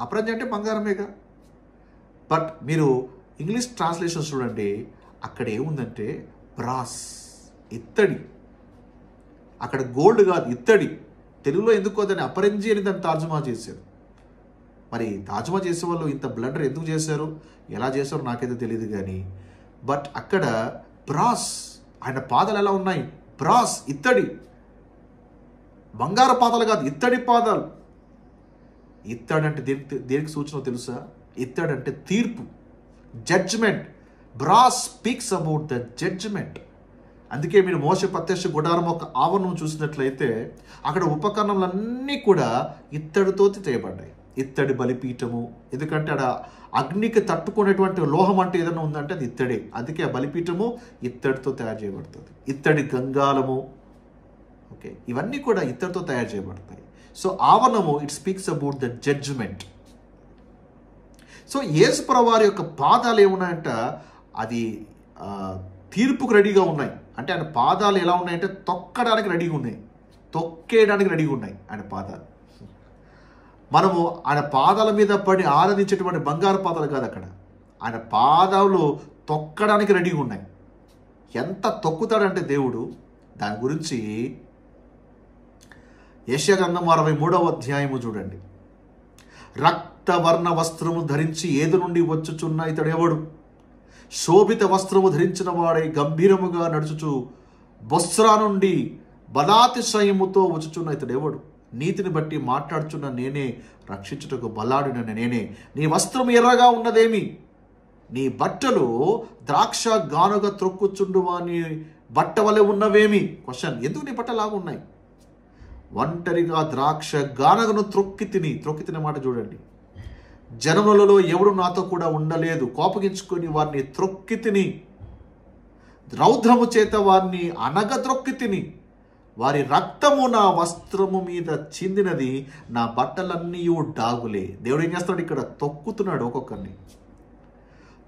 అపరంజి అంటే బంగారమేగా. బట్ మీరు ఇంగ్లీష్ ట్రాన్స్లేషన్ చూడండి, అక్కడ ఏముందంటే బ్రాస్, ఇత్తడి. అక్కడ గోల్డ్ కాదు, ఇత్తడి. తెలుగులో ఎందుకో దాన్ని అపరంజి అని దాన్ని తర్జుమా చేశారు. మరి తర్జుమా చేసే వాళ్ళు ఇంత బ్లండర్ ఎందుకు చేశారు, ఎలా చేశారో నాకైతే తెలియదు కానీ, బట్ అక్కడ బ్రాస్, ఆయన పాదాలు ఎలా ఉన్నాయి? బ్రాస్, ఇత్తడి. బంగారు పాదాలు కాదు, ఇత్తడి పాదాలు. ఇత్తడి అంటే దేనికి సూచన తెలుసా? ఇత్తడి అంటే తీర్పు, judgement. Brass speaks about the judgement. అందుకే మీరు మోషే ప్రత్యక్ష గుడారం ఒక ఆవరణం చూసినట్లయితే అక్కడ ఉపకరణములన్నీ కూడా ఇత్తడితో చేయబడ్డాయి. ఇత్తడి బలిపీఠము, ఎందుకంటే అక్కడ అగ్నికి తట్టుకునేటువంటి లోహం అంటే ఏదైనా ఉందంటే అది ఇత్తడే. అందుకే ఆ బలిపీఠము ఇత్తడితో తయారు చేయబడుతుంది. ఇత్తడి గంగాలము, ఓకే, ఇవన్నీ కూడా ఇత్తడితో తయారు చేయబడతాయి. సో ఆవరణము it speaks about the judgement. So యేసుప్రభువు వారి యొక్క పాదాలు ఏమున్నాయంట, అది తీర్పుకు రెడీగా ఉన్నాయి. అంటే ఆయన పాదాలు ఎలా ఉన్నాయంటే తొక్కడానికి రెడీగా ఉన్నాయి, తొక్కేయడానికి రెడీగా ఉన్నాయి ఆయన పాదాలు. మనము ఆయన పాదాల మీద పడి ఆరాధించేటువంటి బంగారు పాదాలు కాదు, అక్కడ ఆయన పాదాలు తొక్కడానికి రెడీగా ఉన్నాయి. ఎంత తొక్కుతాడంటే దేవుడు, దాని గురించి యెషయా గ్రంథం 63వ అధ్యాయము చూడండి. రక్తవర్ణ వస్త్రము ధరించి ఏదు నుండి వచ్చుచున్న ఇతడెవడు? శోభిత వస్త్రము ధరించిన వాడై గంభీరముగా నడుచుచు బొస్రా నుండి బలాతిశయముతో వచ్చుచున్న ఇతడెవడు? నీతిని బట్టి మాట్లాడుచున్న నేనే, రక్షించుటకు బలాడిన నేనే. నీ వస్త్రము ఎర్రగా ఉన్నదేమి? నీ బట్టలు ద్రాక్ష గానుగ త్రొక్కుచుండు వాని బట్ట వలె ఉన్నవేమి? క్వశ్చన్, ఎందుకు నీ బట్టలాగా ఉన్నాయి? ఒంటరిగా ద్రాక్ష గానగను త్రొక్కి తిని మాట చూడండి. జనములలో ఎవడు నాతో కూడా ఉండలేదు, కోపగించుకొని వారిని త్రొక్కి తిని, రౌద్రము చేత వారిని అనగ త్రొక్కి తిని, వారి రక్తము నా వస్త్రము మీద చిందినది, నా బట్టలన్నీ డాగులే. దేవుడు ఏం చేస్తున్నాడు ఇక్కడ? తొక్కుతున్నాడు ఒక్కొక్కరిని.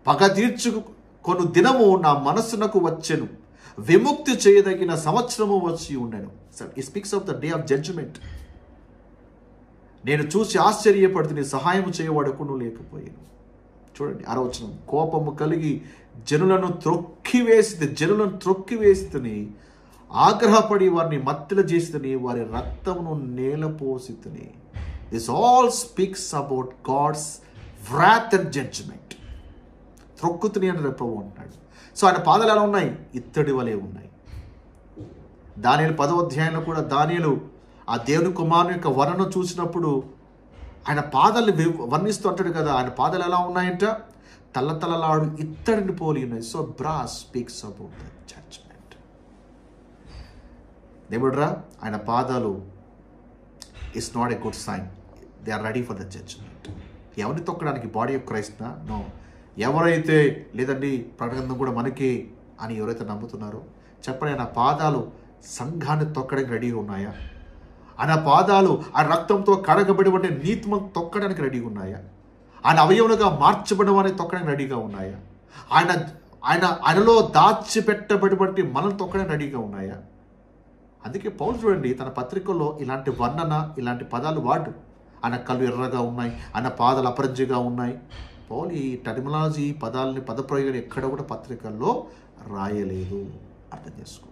పగ తీర్చుకొను దినము నా మనస్సునకు వచ్చెను, విముక్తి చేయదగిన సంవత్సరము వచ్చి ఉండెను. It speaks of the day of judgement. నేను చూసి ఆశ్చర్యపడుతుని, సహాయం చేయవాడకును లేకపోయాను. చూడండి 6వ వచనం. కోపము కలిగి జనులను త్రొక్కివేసితిని, ఆగ్రహపడి వారిని మత్తెల చేసితిని, వారి రక్తమును నేలపోసితిని. This all speaks about God's wrath and judgement. త్రొక్కుతుని అని ప్రభు అంటున్నాడు. సో ఆయన పాదాలు ఎలా ఉన్నాయి? ఇత్తడి వలె ఉన్నాయి. దానియేలు 10వ అధ్యాయంలో కూడా దానియేలు ఆ దేవుని కుమారుని యొక్క వర్ణను చూసినప్పుడు ఆయన పాదాలు వర్ణిస్తూ అంటాడు కదా, ఆయన పాదాలు ఎలా ఉన్నాయంట? తల్లతల్లలాడు ఇత్తడిని పోలి ఉన్నాయి. So brass speaks about the judgement. దేవుడురా, ఆయన పాదాలు is not a good sign. They are ready for the judgement. ఎవరిని తొక్కడానికి? బాడీ ఆఫ్ క్రైస్ట్ నా? నో. ఎవరైతే లేదండి ప్రకటన కూడా మనకి అని ఎవరైతే నమ్ముతున్నారో చెప్పండి, ఆయన పాదాలు సంఘాన్ని తొక్కడానికి రెడీగా ఉన్నాయా? ఆయన పాదాలు ఆ రక్తంతో కడగబడి ఉంటే నీతిమం తొక్కడానికి రెడీగా ఉన్నాయా? ఆయన అవయవులుగా మార్చబడి అని తొక్కడానికి రెడీగా ఉన్నాయా? ఆయనలో దాచిపెట్టబడి మనం తొక్కడానికి రెడీగా ఉన్నాయా? అందుకే పౌలు చూడండి తన పత్రికల్లో ఇలాంటి వర్ణన, ఇలాంటి పదాలు వాడు. ఆయన కళ్ళు ఎర్రగా ఉన్నాయి, ఆయన పాదాలు అపరంజిగా ఉన్నాయి. పౌలు ఈ టర్మినాలజీ పదాలని పదప్రయోగాలు ఎక్కడ కూడా పత్రికల్లో రాయలేదు. అర్థం చేసుకోవాలి.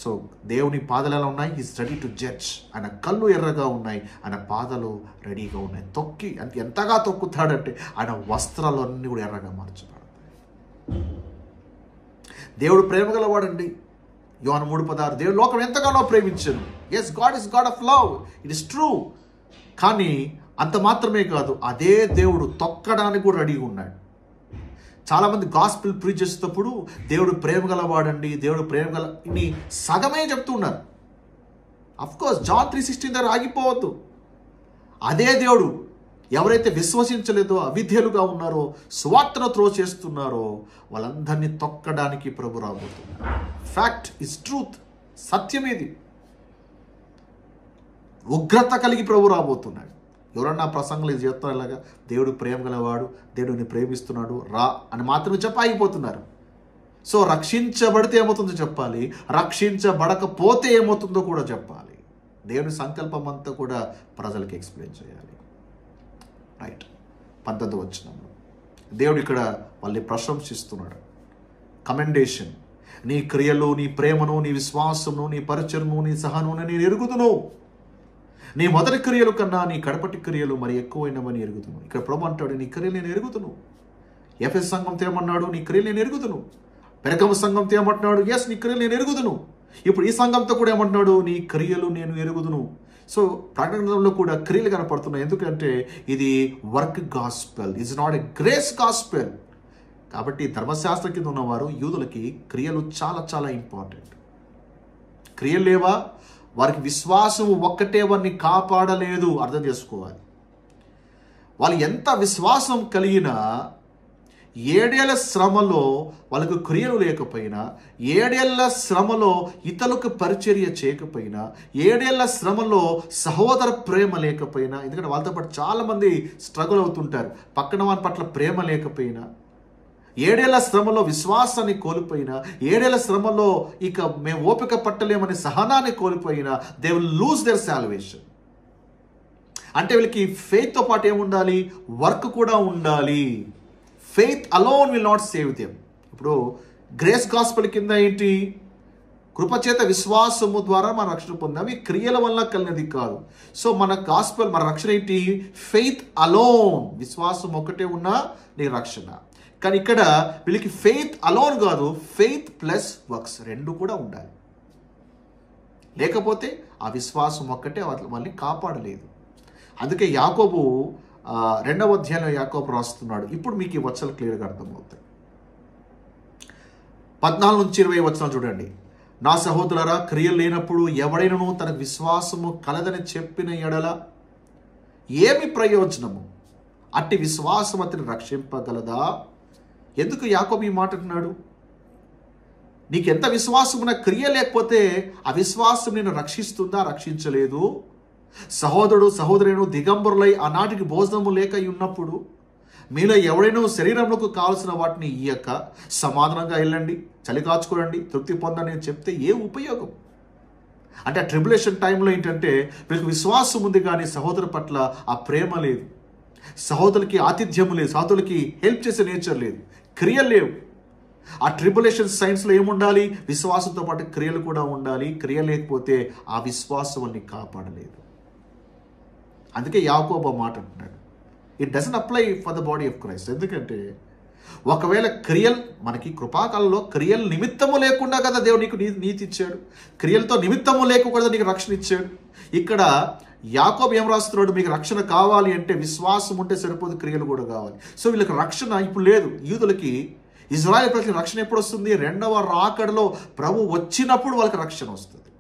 సో దేవుని పాదాలు ఎలా ఉన్నాయి? Is ready to judge. ఆయన కళ్ళు ఎర్రగా ఉన్నాయి, ఆయన పాదాలు రెడీగా ఉన్నాయి. తొక్కి అంటే ఎంతగా తొక్కుతాడంటే ఆయన వస్త్రాలు అన్నీ కూడా ఎర్రగా మార్చబడతాయి. దేవుడు ప్రేమ గలవాడండి. యోహాను 3:16 దేవుడు లోకం ఎంతగానో ప్రేమించను. Yes, God is God of love, it is true. కానీ అంత మాత్రమే కాదు, అదే దేవుడు తొక్కడానికి కూడా రెడీగా ఉన్నాడు. చాలామంది గాస్పిల్ ప్రీచ్ చేసేటప్పుడు దేవుడు ప్రేమ గలవాడండి, దేవుడు ప్రేమ గల ఇన్ని సగమే చెప్తున్నారు. అఫ్కోర్స్ జాన్ 3:16 దగ్గర ఆగిపోవద్దు. అదే దేవుడు ఎవరైతే విశ్వసించలేదో, అవిధేయులుగా ఉన్నారో, స్వార్థను త్రో చేస్తున్నారో వాళ్ళందరినీ తొక్కడానికి ప్రభు రాబోతున్నారు. Fact is truth. సత్యం ఇది. ఉగ్రత కలిగి ప్రభు రాబోతున్నాడు. ఎవరన్నా ప్రసంగంలో ఇది చెప్తారు, ఇలాగా దేవుడు ప్రేమ గలవాడు, దేవుడిని ప్రేమిస్తున్నాడు రా అని మాత్రమే చెప్పి ఆగిపోతున్నారు. సో రక్షించబడితే ఏమవుతుందో చెప్పాలి, రక్షించబడకపోతే ఏమవుతుందో కూడా చెప్పాలి. దేవుని సంకల్పం అంతా కూడా ప్రజలకు ఎక్స్ప్లెయిన్ చేయాలి. రైట్. 19వ వచనంలో దేవుడు ఇక్కడ వాళ్ళని ప్రశంసిస్తున్నాడు. కమెండేషన్. నీ క్రియలు, నీ ప్రేమను, నీ విశ్వాసమును, నీ పరిచయము, నీ సహనమును నేను ఎరుగుదును. నీ మొదటి క్రియలు కన్నా నీ కడపటి క్రియలు మరి ఎక్కువైనవని ఎరుగుతును. ఇక్కడ ప్రభు అంటాడు, నీ క్రియలు నేను ఎరుగుతును. ఎఫెస్ సంఘం తేమన్నాడు, నీ క్రియలు నేను ఎరుగుతును. పెరగమ సంఘం తేమంటున్నాడు, ఎస్ నీ క్రియలు నేను ఎరుగుదును. ఇప్పుడు ఈ సంఘంతో కూడా ఏమంటున్నాడు, నీ క్రియలు నేను ఎరుగుదును. సో ప్రకటన గ్రంథంలో కూడా క్రియలు కనపడుతున్నాయి. ఎందుకంటే ఇది work gospel, it's not a grace gospel. కాబట్టి ధర్మశాస్త్రం కింద ఉన్నవారు యూదులకి క్రియలు చాలా చాలా ఇంపార్టెంట్. క్రియలు లేవా, వారికి విశ్వాసం ఒక్కటే వారిని కాపాడలేదు, అర్థం చేసుకోవాలి. వాళ్ళు ఎంత విశ్వాసం కలిగినా 7 ఏళ్ల శ్రమలో వాళ్ళకు క్రియలు లేకపోయినా, 7 ఏళ్ల శ్రమలో ఇతరులకు పరిచర్య చేయకపోయినా, 7 ఏళ్ల శ్రమలో సహోదర ప్రేమ లేకపోయినా, ఎందుకంటే వాళ్ళతో పాటు చాలామంది స్ట్రగుల్ అవుతుంటారు, పక్కన వారి పట్ల ప్రేమ లేకపోయినా, 7 ఏళ్ల శ్రమలో విశ్వాసాన్ని కోల్పోయినా, 7 ఏళ్ల శ్రమలో ఇక మేము ఓపిక పట్టలేమని సహనాన్ని కోల్పోయినా, they will lose their salvation. అంటే వీళ్ళకి ఫెయిత్తో పాటు ఏముండాలి, వర్క్ కూడా ఉండాలి. Faith alone will not save them. ఇప్పుడు గ్రేస్ గాస్పెల్ కింద ఏంటి, కృపచేత విశ్వాసము ద్వారా మన రక్షణ పొందాము, క్రియల వల్ల కలిగినది కాదు. సో మన గాస్పెల్, మన రక్షణ ఏంటి, ఫెయిత్ అలోన్, విశ్వాసం ఒకటే ఉన్నా నీ రక్షణ. కానీ ఇక్కడ వీళ్ళకి ఫెయిత్ అలోన్ కాదు, ఫెయిత్ ప్లస్ వర్క్స్ రెండు కూడా ఉండాలి. లేకపోతే ఆ విశ్వాసం ఒక్కటే వాళ్ళని కాపాడలేదు. అందుకే యాకోబు 2వ అధ్యాయంలో యాకోబు రాస్తున్నాడు. ఇప్పుడు మీకు ఈ వచనాలు క్లియర్గా అర్థమవుతాయి. 14 నుంచి 20 వచనాలు చూడండి. నా సహోదరులారా, క్రియలు లేనప్పుడు ఎవడైనను తనకు విశ్వాసము కలదని చెప్పిన ఎడల ఏమి ప్రయోజనము? అట్టి విశ్వాసం అతని రక్షింపగలదా? ఎందుకు యాకోబు ఈ మాట అంటున్నాడు? నీకెంత విశ్వాసమున క్రియ లేకపోతే ఆ విశ్వాసం నిన్ను రక్షిస్తుందా? రక్షించలేదు. సహోదరుడు సహోదరుడు దిగంబరులై ఆనాటికి భోజనము లేక ఉన్నప్పుడు మీలో ఎవడైనా శరీరంలోకి కావాల్సిన వాటిని ఇయ్యక సమాధానంగా వెళ్ళండి, చలి కాచుకోండి, తృప్తి పొందని అని చెప్తే ఏ ఉపయోగం? అంటే ఆ ట్రిబులేషన్ టైంలో ఏంటంటే వీళ్ళకి విశ్వాసం ఉంది కానీ సహోదరు పట్ల ఆ ప్రేమ లేదు, సహోదరులకి ఆతిథ్యము లేదు, సహోదరులకి హెల్ప్ చేసే నేచర్ లేదు, క్రియలు లేవు. ఆ ట్రిబులేషన్ సైన్స్లో ఏముండాలి, విశ్వాసంతో పాటు క్రియలు కూడా ఉండాలి. క్రియ లేకపోతే ఆ విశ్వాసం వాళ్ళని కాపాడలేదు. అందుకే యాకోబు మాట అంటున్నాడు, it doesn't apply for the body of Christ. ఎందుకంటే ఒకవేళ క్రియలు, మనకి కృపాకాలంలో క్రియలు నిమిత్తము లేకుండా కదా దేవుడు నీకు నీతి ఇచ్చాడు, క్రియలతో నిమిత్తము లేకుండా నీకు రక్షణ ఇచ్చాడు. ఇక్కడ యాకోబు ఏం రాస్తున్నాడు, మీకు రక్షణ కావాలి అంటే విశ్వాసం ఉంటే సరిపోదు, క్రియలు కూడా కావాలి. సో వీళ్ళకి రక్షణ ఇప్పుడు లేదు. యూదులకి, ఇజ్రాయెల్ ప్రజలకు రక్షణ ఎప్పుడు వస్తుంది? 2వ రాకడలో ప్రభు వచ్చినప్పుడు వాళ్ళకి రక్షణ వస్తుంది.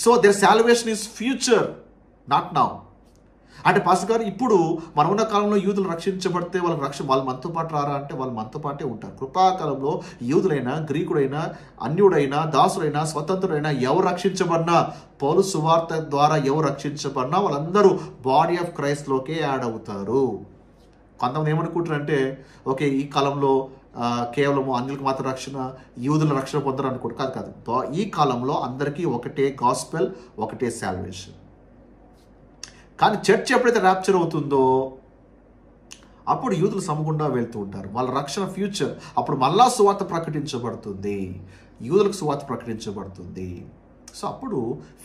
So there salvation is future, not now. అంటే పాస్టర్ గారు, ఇప్పుడు మనం ఉన్న కాలంలో యూదులు రక్షించబడితే వాళ్ళు మనతో పాటు రారా అంటే వాళ్ళు మనతో పాటే ఉంటారు. కృపాకాలంలో యూదులైనా, గ్రీకుడైనా, అన్యుడైనా, దాసుడైనా, స్వతంత్రుడైనా ఎవరు రక్షించబడినా, పౌలు సువార్త ద్వారా ఎవరు రక్షించబడినా వాళ్ళందరూ బాడీ ఆఫ్ క్రైస్ట్లోకే యాడ్ అవుతారు. కొంతమంది ఏమనుకుంటారంటే ఓకే ఈ కాలంలో కేవలం అన్యులకు మాత్రం రక్షణ, యూదుల రక్షణ పొందరు అనుకోండి. కాదు. ఈ కాలంలో అందరికీ ఒకటే గాస్పెల్, ఒకటే సాల్వేషన్. కానీ చర్చ్ ఎప్పుడైతే ర్యాప్చర్ అవుతుందో అప్పుడు యూదులు సమగుండా వెళ్తూ ఉంటారు. వాళ్ళ రక్షణ ఫ్యూచర్. అప్పుడు మళ్ళా సువార్త ప్రకటించబడుతుంది, యూదులకు సువార్త ప్రకటించబడుతుంది. సో అప్పుడు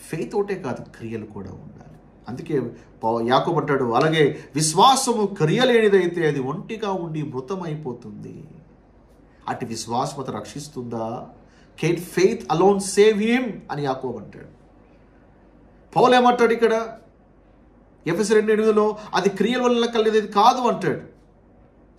ఫెయిత్ ఒకటే కాదు, క్రియలు కూడా ఉండాలి. అందుకే యాకోబు అంటాడు, అలాగే విశ్వాసము క్రియ లేనిదైతే అది ఒంటిగా ఉండి మృతమైపోతుంది. అటు విశ్వాసం అతను రక్షిస్తుందా? Can faith alone save him అని యాకోబు అంటాడు. పౌలు ఏమంటాడు ఇక్కడ ఎఫెసీ 2:8లో, అది క్రియల వల్ల కలిగేది కాదు అంటాడు.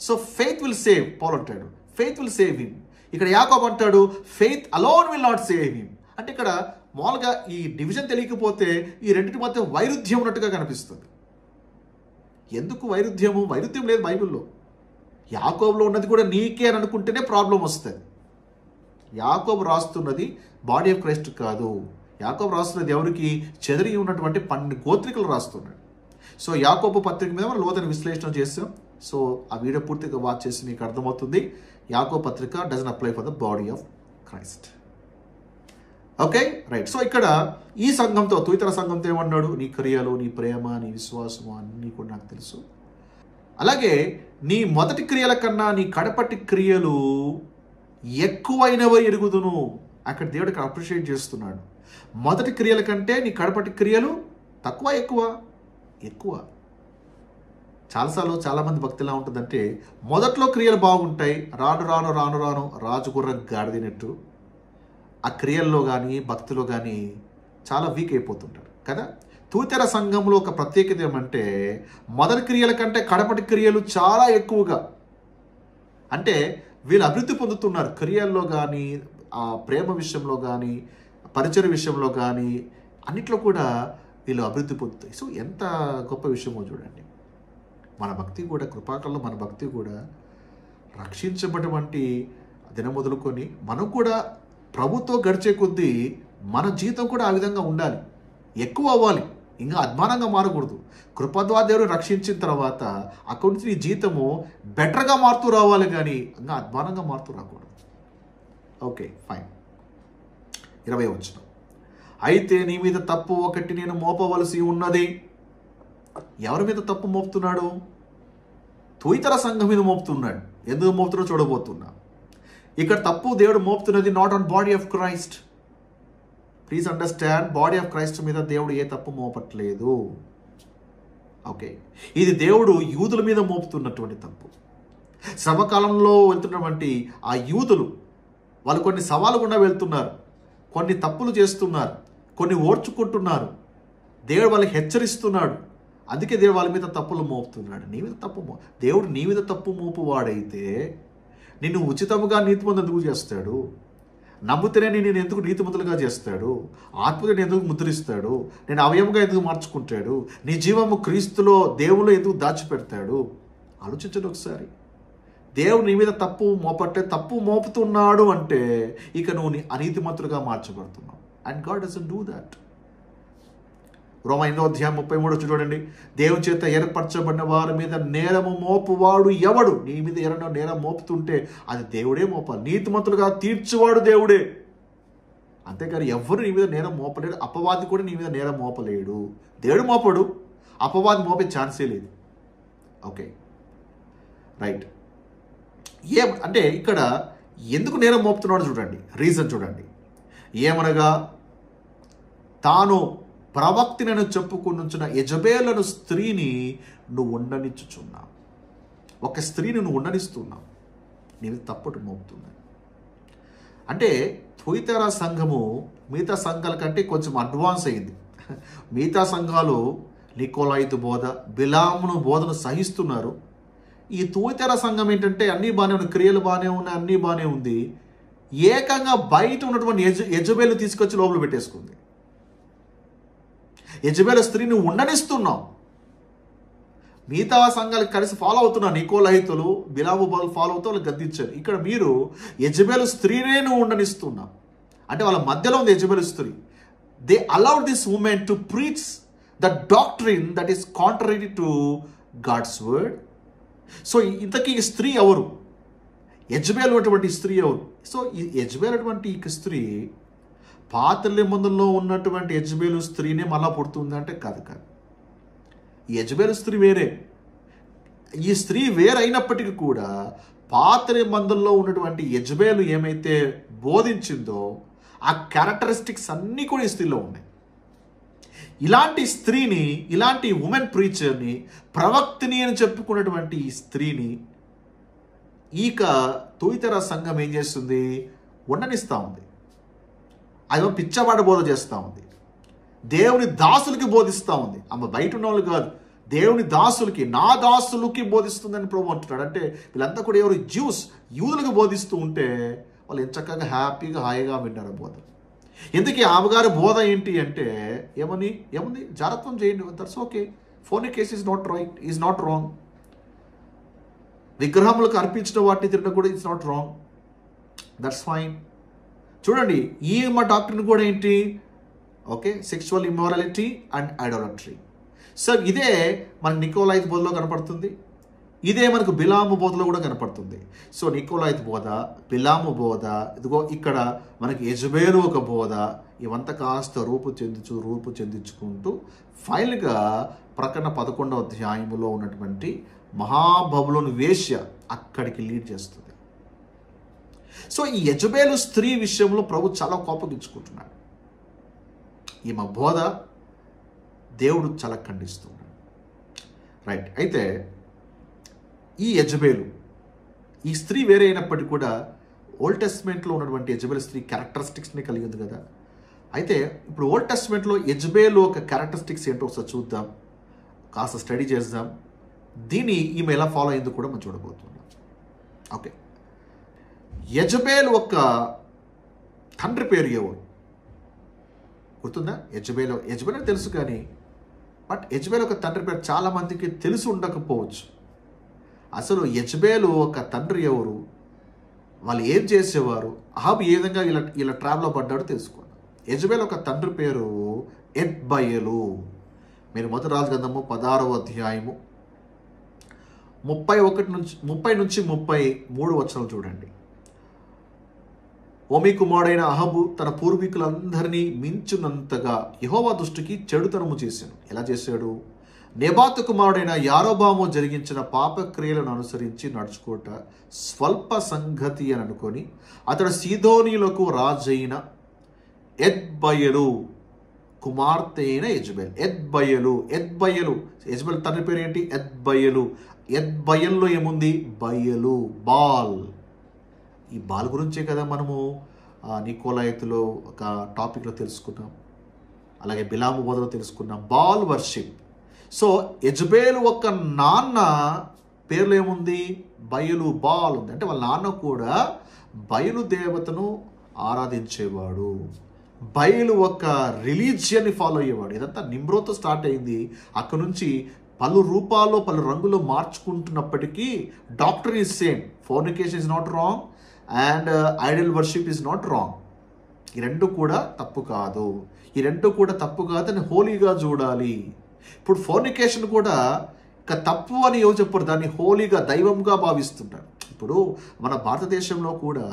సో ఫెయిత్ విల్ సేవ్, పౌలు అంటాడు ఫెయిత్ విల్ సేవ్ హిమ్. ఇక్కడ యాకోబు అంటాడు faith alone will not save him. అంటే ఇక్కడ మామూలుగా ఈ డివిజన్ తెలియకపోతే ఈ రెండింటి మధ్య వైరుధ్యం ఉన్నట్టుగా కనిపిస్తుంది. ఎందుకు వైరుధ్యము? వైరుధ్యం లేదు బైబిల్లో. యాకోబులో ఉన్నది కూడా నీకే అని అనుకుంటేనే ప్రాబ్లం వస్తుంది. యాకోబు రాస్తున్నది బాడీ ఆఫ్ క్రైస్ట్ కాదు. యాకోబు రాస్తున్నది ఎవరికి? చెదిరి ఉన్నటువంటి 12 గోత్రికలు రాస్తున్నాడు. సో యాకోబు పత్రిక మీద మనం లోతైన విశ్లేషణ చేసాం. సో ఆ వీడియో పూర్తిగా వాచ్ చేసి మీకు అర్థమవుతుంది. యాకోబు పత్రిక doesn't apply for the body of Christ. Okay right. So ఇక్కడ ఈ సంఘంతో, తుయితర సంఘంతో ఏమన్నాడు? నీ క్రియలు, నీ ప్రేమ, నీ విశ్వాసము అన్నీ కూడా నాకు తెలుసు. అలాగే నీ మొదటి క్రియల కన్నా నీ కడపటి క్రియలు ఎక్కువైనవి ఎరుగుదును. అక్కడ దేవుడికి అప్రిషియేట్ చేస్తున్నాడు. మొదటి క్రియల కంటే నీ కడపటి క్రియలు తక్కువ ఎక్కువ? ఎక్కువ. చాలామంది భక్తి ఎలా ఉంటుందంటే మొదట్లో క్రియలు బాగుంటాయి, రాను రాను రాను రాను రాజుగుర్రం గాడిదినట్టు ఆ క్రియల్లో కానీ భక్తిలో కానీ చాలా వీక్ అయిపోతుంటారు కదా. తూతెర సంఘంలో ఒక ప్రత్యేకత ఏమంటే మొదటి క్రియల కంటే కడపటి క్రియలు చాలా ఎక్కువగా, అంటే వీళ్ళు అభివృద్ధి పొందుతున్నారు క్రియల్లో కానీ, ఆ ప్రేమ విషయంలో కానీ, పరిచయ విషయంలో కానీ, అన్నిట్లో కూడా వీళ్ళు అభివృద్ధి పొందుతాయి. సో ఎంత గొప్ప విషయమో చూడండి. మన భక్తి కూడా, కృపాకల్లో మన భక్తి కూడా రక్షించబడినటువంటి దినం మొదలుకొని మనం కూడా ప్రభుతో గడిచే కొద్దీ మన జీవితం కూడా ఆ విధంగా ఉండాలి, ఎక్కువ అవ్వాలి, ఇంకా అధ్వానంగా మారకూడదు. కృపద్వారా దేవుడు రక్షించిన తర్వాత అక్కడి నుంచి నీ జీతము బెటర్గా మారుతూ రావాలి, కానీ ఇంకా అధ్వానంగా మారుతూ రాకూడదు. Okay, fine. 20వ వచనం, అయితే నీ మీద తప్పు ఒకటి నేను మోపవలసి ఉన్నది. ఎవరి మీద తప్పు మోపుతున్నాడు? తుయితర సంఘం మీద మోపుతున్నాడు. ఎందుకు మోపుతున్నా చూడబోతున్నా. ఇక్కడ తప్పు దేవుడు మోపుతున్నది not on body of Christ. Please understand, body of Christ మీద దేవుడు ఏ తప్పు మోపట్లేదు. ఓకే, ఇది దేవుడు యూదుల మీద మోపుతున్నటువంటి తప్పు. శ్రమకాలంలో వెళ్తున్నటువంటి ఆ యూదులు వాళ్ళు కొన్ని సవాలు గుండా వెళ్తున్నారు, కొన్ని తప్పులు చేస్తున్నారు, కొన్ని ఓర్చుకుంటున్నారు. దేవుడు వాళ్ళకి హెచ్చరిస్తున్నాడు. అందుకే దేవుడు వాళ్ళ మీద తప్పులు మోపుతున్నాడు. నీ మీద తప్పు దేవుడు నీ మీద తప్పు మోపువాడైతే నిన్ను ఉచితముగా నీతిమంతులు ఎందుకు చేస్తాడు? నమ్ముతేనే నేను ఎందుకు నీతిమంతులుగా చేస్తాడు? ఆత్మగా నేను ఎందుకు ముద్రిస్తాడు? నేను అవయముగా ఎందుకు మార్చుకుంటాడు? నీ జీవము క్రీస్తులో దేవుళ్ళు ఎందుకు దాచిపెడతాడు? ఆలోచించండి ఒకసారి. దేవుడు నీ మీద తప్పు తప్పు మోపుతున్నాడు అంటే ఇక నువ్వు అనీతిమంతులుగా మార్చబడుతున్నావు. And God doesn't do that. రోమా 8వ అధ్యాయం 33 చూడండి. దేవుని చేత ఏర్పరచబడిన వారి మీద నేరము మోపువాడు ఎవడు? నీ మీద ఎవరైనా నేరం మోపుతుంటే అది దేవుడే మోపాలి. నీతిమంతులుగా తీర్చువాడు దేవుడే, అంతేకాని ఎవరు నీ మీద నేరం మోపలేడు. అపవాది కూడా నీ మీద నేరం మోపలేడు. దేవుడు మోపడు, అపవాది మోపే ఛాన్సే లేదు. Okay, right. అంటే ఇక్కడ ఎందుకు నేరం మోపుతున్నాడు చూడండి, రీజన్ చూడండి. ఏమనగా తాను ప్రవక్తినను చెప్పుకున్న యెజబేలు స్త్రీని నువ్వు ఉండనిచ్చుచున్నావు. ఒక స్త్రీని నువ్వు ఉండనిస్తున్నావు, నీవు తప్పటి మోపుతున్నావు. అంటే తుయితెర సంఘము మిగతా సంఘాల కంటే కొంచెం అడ్వాన్స్ అయింది. మిగతా సంఘాలు నికోలాయితు బోధ, బిలామును బోధను సహిస్తున్నారు. ఈ తుయితెర సంఘం ఏంటంటే అన్నీ బాగానే ఉన్నాయి, క్రియలు బాగానే ఉన్నాయి, అన్నీ బాగానే ఉంది. ఏకంగా బయట ఉన్నటువంటి యెజబేలు తీసుకొచ్చి లోపల పెట్టేసుకుంది. యెజబేలు స్త్రీని ఉండనిస్తున్నావు. మిగతా సంఘాలకు కలిసి ఫాలో అవుతున్నారు. నికోలాయితులు, బిలాము బోధలు ఫాలో అవుతూ వాళ్ళు గద్దించారు. ఇక్కడ మీరు యెజబేలు స్త్రీనే నువ్వు ఉండనిస్తున్నావు. అంటే వాళ్ళ మధ్యలో ఉంది యెజబేలు స్త్రీ. They allowed this woman to preach the doctrine that is contrary to God's word. So ఇంతకీ ఈ స్త్రీ ఎవరు? యెజబేలు అటువంటి స్త్రీ ఎవరు? సో ఈ యెజబేలు అటువంటి ఈ స్త్రీ పాత నిబంధనలో ఉన్నటువంటి యెజబేలు స్త్రీనే మళ్ళా పుడుతుంది అంటే కాదు. ఈ యెజబేలు స్త్రీ వేరే, ఈ స్త్రీ వేరైనప్పటికీ కూడా పాత నిబంధనలో ఉన్నటువంటి యెజబేలు ఏమైతే బోధించిందో ఆ క్యారెక్టరిస్టిక్స్ అన్నీ కూడా ఈ స్త్రీలో ఉన్నాయి. ఇలాంటి స్త్రీని, ఇలాంటి ఉమెన్ ప్రీచర్ని, ప్రవక్తిని అని చెప్పుకున్నటువంటి ఈ స్త్రీని ఈక తుయితెర సంఘం ఏం చేస్తుంది? ఉండనిస్తూ ఉంది. అదేమో పిచ్చవాడ బోధ చేస్తూ ఉంది. దేవుని దాసులకి బోధిస్తూ ఉంది. ఆమె బయట ఉన్న వాళ్ళు కాదు, దేవుని దాసులకి, నా దాసులకి బోధిస్తుందని ప్రభు అంటున్నాడు. అంటే వీళ్ళంతా కూడా ఎవరు? జ్యూస్, యూదులకు బోధిస్తూ ఉంటే వాళ్ళు ఎంత చక్కగా హ్యాపీగా హాయిగా విన్నారు బోధ. ఎందుకు ఆమెగారి బోధ ఏంటి అంటే ఏముంది? జాగ్రత్తం చేయండి, that's okay. Fornication is not right, is not wrong. విగ్రహములకు అర్పించిన వాటిని తినడం కూడా it's not wrong, that's fine. చూడండి, ఈ మా డాక్టర్ని కూడా ఏంటి? Okay, sexual immorality and idolatry. So ఇదే మన నికోలాయిత్ బోధలో కనపడుతుంది, ఇదే మనకు బిలాము బోధలో కూడా కనపడుతుంది. సో నికోలాయిత్ బోధ, బిలాము బోధ, ఇదిగో ఇక్కడ మనకి యెజబేలు ఒక బోధ, ఇవంతా కాస్త రూపు చెందించుకుంటూ ఫైనల్గా ప్రకటన 11వ అధ్యాయములో ఉన్నటువంటి మహాబబులోని వేశ్య అక్కడికి లీడ్ చేస్తుంది. సో ఈ యెజబేలు స్త్రీ విషయంలో ప్రభు చాలా కోపగించుకుంటున్నాడు. ఈమె బోధ దేవుడు చాలా ఖండిస్తున్నాడు. రైట్. అయితే ఈ యెజబేలు, ఈ స్త్రీ వేరే అయినప్పటికీ కూడా ఓల్డ్ టెస్ట్మెంట్లో ఉన్నటువంటి యెజబేలు స్త్రీ క్యారెక్టరిస్టిక్స్ని కలిగి ఉంది కదా. అయితే ఇప్పుడు ఓల్డ్ టెస్ట్మెంట్లో యెజబేలు ఒక క్యారెక్టరిస్టిక్స్ ఏంటో ఒకసారి చూద్దాం, కాస్త స్టడీ చేద్దాం. దీన్ని ఈమె ఎలా ఫాలో అయిందో కూడా మనం చూడబోతున్నాం. ఓకే, యెజబేలు ఒక తండ్రి పేరు ఎవరు గుర్తుందా? యెజబేలు అని తెలుసు, కానీ బట్ యెజబేలు ఒక తండ్రి పేరు చాలా మందికి తెలిసి ఉండకపోవచ్చు. అసలు యెజబేలు ఒక తండ్రి ఎవరు, వాళ్ళు ఏం చేసేవారు, అహాబు ఏ విధంగా ఇలా ట్రాప్లో పడ్డాడో తెలుసుకోండి. యెజబేలు ఒక తండ్రి పేరు ఎత్బయలు. మీరు మొదటి రాజు గ్రంథము 16వ అధ్యాయము 30 నుంచి 33 వచనాలు చూడండి. ఓమీ కుమారుడైన అహాబు తన పూర్వీకులందరినీ మించునంతగా యెహోవా దృష్టికి చెడుతనము చేశాను. ఎలా చేశాడు? నెబాతు కుమారుడైన యారోబాము జరిగించిన పాపక్రియలను అనుసరించి నడుచుకోట స్వల్ప సంగతి అని అనుకొని అతడు సీదోనీలకు రాజైన ఎత్బయలు కుమార్తె అయిన యెజబేల్. ఎత్బయలు యెజబేల్ తండ్రి పేరు ఏంటి? ఎత్బయల్లో ఏముంది? బయలు, బాల్. ఈ బాల్ గురించే కదా మనము నికోలాయితులో ఒక టాపిక్లో తెలుసుకున్నాం, అలాగే బిలాము బోధలో తెలుసుకున్నాం, బాల్ వర్షిప్. సో యెజబేలు ఒక నాన్న పేర్లు ఏముంది? బయలు, బాల్ ఉంది. అంటే వాళ్ళ నాన్న కూడా బయలు దేవతను ఆరాధించేవాడు, బయలు ఒక రిలీజియన్ని ఫాలో అయ్యేవాడు. ఇదంతా నిమ్రోతో స్టార్ట్ అయింది. అక్కడ నుంచి పలు రూపాల్లో పలు రంగులు మార్చుకుంటున్నప్పటికీ doctrine is same. Fornication is not wrong and idol worship is not wrong. ఈ రెండు కూడా తప్పు కాదు, అని హోలీగా చూడాలి. ఇప్పుడు ఫోర్నికేషన్ కూడా ఇక తప్పు అని ఎవరు చెప్పరు, దాన్ని హోలీగా, దైవంగా భావిస్తుంటారు. ఇప్పుడు మన భారతదేశంలో కూడా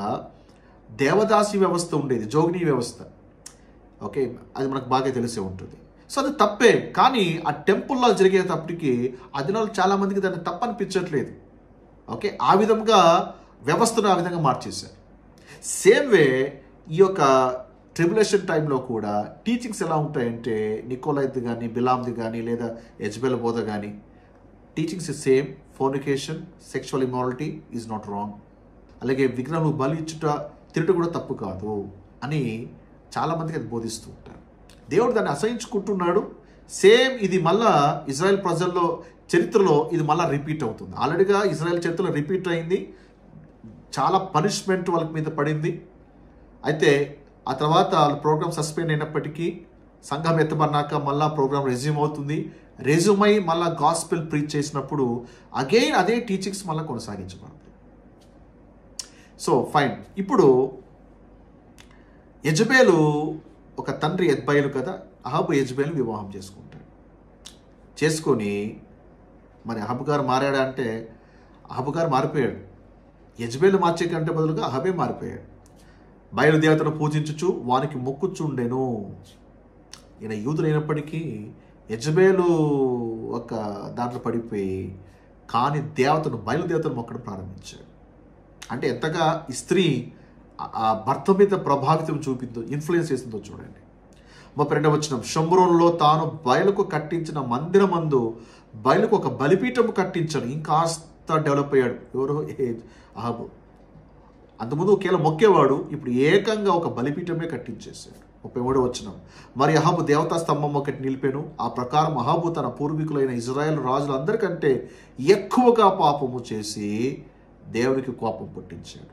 దేవదాసి వ్యవస్థ ఉండేది, జోగిని వ్యవస్థ. ఓకే, అది మనకు బాగా తెలిసే ఉంటుంది. సో అది తప్పే, కానీ ఆ టెంపుల్లో జరిగేటప్పటికి అదినాలు చాలామందికి దాన్ని తప్పనిపించట్లేదు. ఓకే, ఆ విధంగా వ్యవస్థను ఆ విధంగా మార్చేశారు. సేమ్ వే ఈ యొక్క ట్రిబులేషన్ టైంలో కూడా టీచింగ్స్ ఎలా ఉంటాయంటే నికోలైత్ కానీ బిలామ్ది కానీ లేదా యెజబేల్ బోధ కానీ teachings is same. Fornication, sexual immorality is not wrong, అలాగే విగ్రహం బలి ఇచ్చుట తిరుట కూడా తప్పు కాదు అని చాలామందికి అది బోధిస్తూ ఉంటారు. దేవుడు దాన్ని అసహించుకుంటున్నాడు. సేమ్ ఇది మళ్ళా ఇజ్రాయెల్ ప్రజల్లో చరిత్రలో ఇది మళ్ళీ రిపీట్ అవుతుంది. ఆల్రెడీగా ఇజ్రాయెల్ చరిత్రలో రిపీట్ అయింది, చాలా పనిష్మెంట్ వాళ్ళకి మీద పడింది. అయితే ఆ తర్వాత వాళ్ళ ప్రోగ్రామ్ సస్పెండ్ అయినప్పటికీ సంఘం ఎత్తబడినాక మళ్ళీ ప్రోగ్రామ్ రెజ్యూమ్ అవుతుంది. రెజ్యూమ్ అయి మళ్ళీ గాస్పెల్ ప్రీచ్ చేసినప్పుడు అగైన్ అదే టీచింగ్స్ మళ్ళీ కొనసాగించబడుతుంది. సో ఫైన్, ఇప్పుడు యెజబేలు ఒక తండ్రి ఎత్బయలు కదా, అహాబు యెజబేలు వివాహం చేసుకొని మరి అహాబు గారు మారాడా అంటే అహాబు గారు మారిపోయాడు. యెజబేలు మార్చే కంటే బదులుగా అహాబే మారిపోయాడు. బయలుదేవతను పూజించుచు వానికి మొక్కుచుండెను. ఈయన యూదుడైనప్పటికీ యెజబేలు ఒక దాంట్లో పడిపోయి కానీ బయలుదేవతను మొక్కడం ప్రారంభించాడు. అంటే ఎంతగా ఈ స్త్రీ ఆ భర్త మీద ప్రభావితం చూపిందో, ఇన్ఫ్లుయెన్స్ చేసిందో చూడండి. 32వ వచనం, షోమ్రోనులో తాను బయలుకు కట్టించిన మందిరమందు బయలుకు ఒక బలిపీఠము కట్టించాడు. ఇంకాస్త డెవలప్ అయ్యాడు. ఎవరో అహాబు. అంతకుముందు ఒకేలా మొక్కేవాడు, ఇప్పుడు ఏకంగా ఒక బలిపీఠమే కట్టించేశాడు. 33వ వచనం, మరి అహాబు దేవతా స్తంభం ఒకటి నిలిపాను. ఆ ప్రకారం అహాబు తన పూర్వీకులైన ఇజ్రాయెల్ రాజులందరికంటే ఎక్కువగా పాపము చేసి దేవునికి కోపం పుట్టించాడు.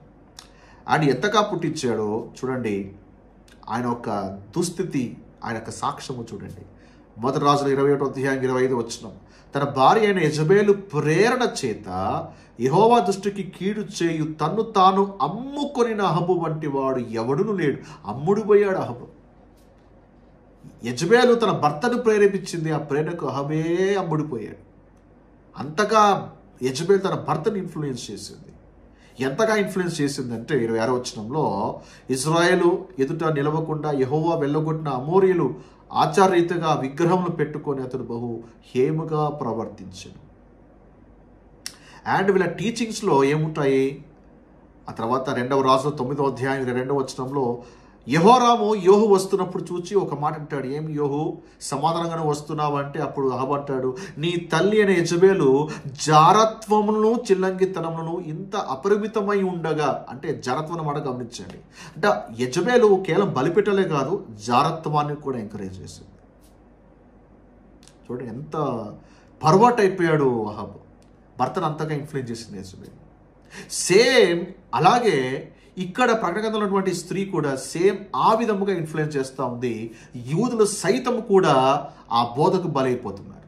ఆయన ఎంతగా పుట్టించాడో చూడండి. ఆయన యొక్క దుస్థితి, ఆయన యొక్క సాక్ష్యము చూడండి. మొదటి రాజుల 21వ అధ్యాయం 25వ వచనం, తన భార్య అయిన యెజబేలు ప్రేరణ చేత యెహోవా దృష్టికి కీడు చేయు తన్ను తాను అమ్ముకొనిన అహాబు వంటి వాడు ఎవడును లేడు. అమ్ముడుపోయాడు అహాబు. యెజబేలు తన భర్తను ప్రేరేపించింది, ఆ ప్రేరణకు అహాబే అమ్ముడిపోయాడు. అంతగా యెజబేలు తన భర్తను ఇన్ఫ్లుయెన్స్ చేసింది. ఎంతగా ఇన్ఫ్లుయెన్స్ చేసిందంటే 26వ వచనంలో, ఇజ్రాయేలు ఎదుట నిలవకుండా యెహోవా వెళ్ళగొట్టిన అమోరీయులు ఆచారరీతిగా విగ్రహములు పెట్టుకొని అతడు బహు హేముగా ప్రవర్తించాడు. అండ్ వీళ్ళ టీచింగ్స్లో ఏముంటాయి? ఆ తర్వాత 2వ రాజుల 9వ అధ్యాయం 22వ వచనంలో యెహోరాము యోహు వస్తున్నప్పుడు చూచి ఒక మాట అంటాడు, ఏం యోహు సమాధానంగానే వస్తున్నావు అంటే అప్పుడు అహాబు అంటాడు, నీ తల్లి అనే యెజబేలు జారత్వమును చిల్లంగితనమును ఇంత అపరిమితమై ఉండగా, అంటే జారత్వం అన్నమాట గమనించండి. అంటే యెజబేలు కేవలం బలిపెట్టలే కాదు, జారత్వాన్ని కూడా ఎంకరేజ్ చేసింది. చూడండి ఎంత పర్వాట్ అయిపోయాడు అహాబు, భర్తను అంతగా ఇన్ఫ్లుయెన్స్ చేసింది యెజబేలు. సేమ్ అలాగే ఇక్కడ ప్రకటన గ్రంథంలో ఉన్నటువంటి స్త్రీ కూడా సేమ్ ఆ విధముగా ఇన్ఫ్లుయెన్స్ చేస్తూ ఉంది. యూదులు సైతం కూడా ఆ బోధకు బలైపోతున్నారు.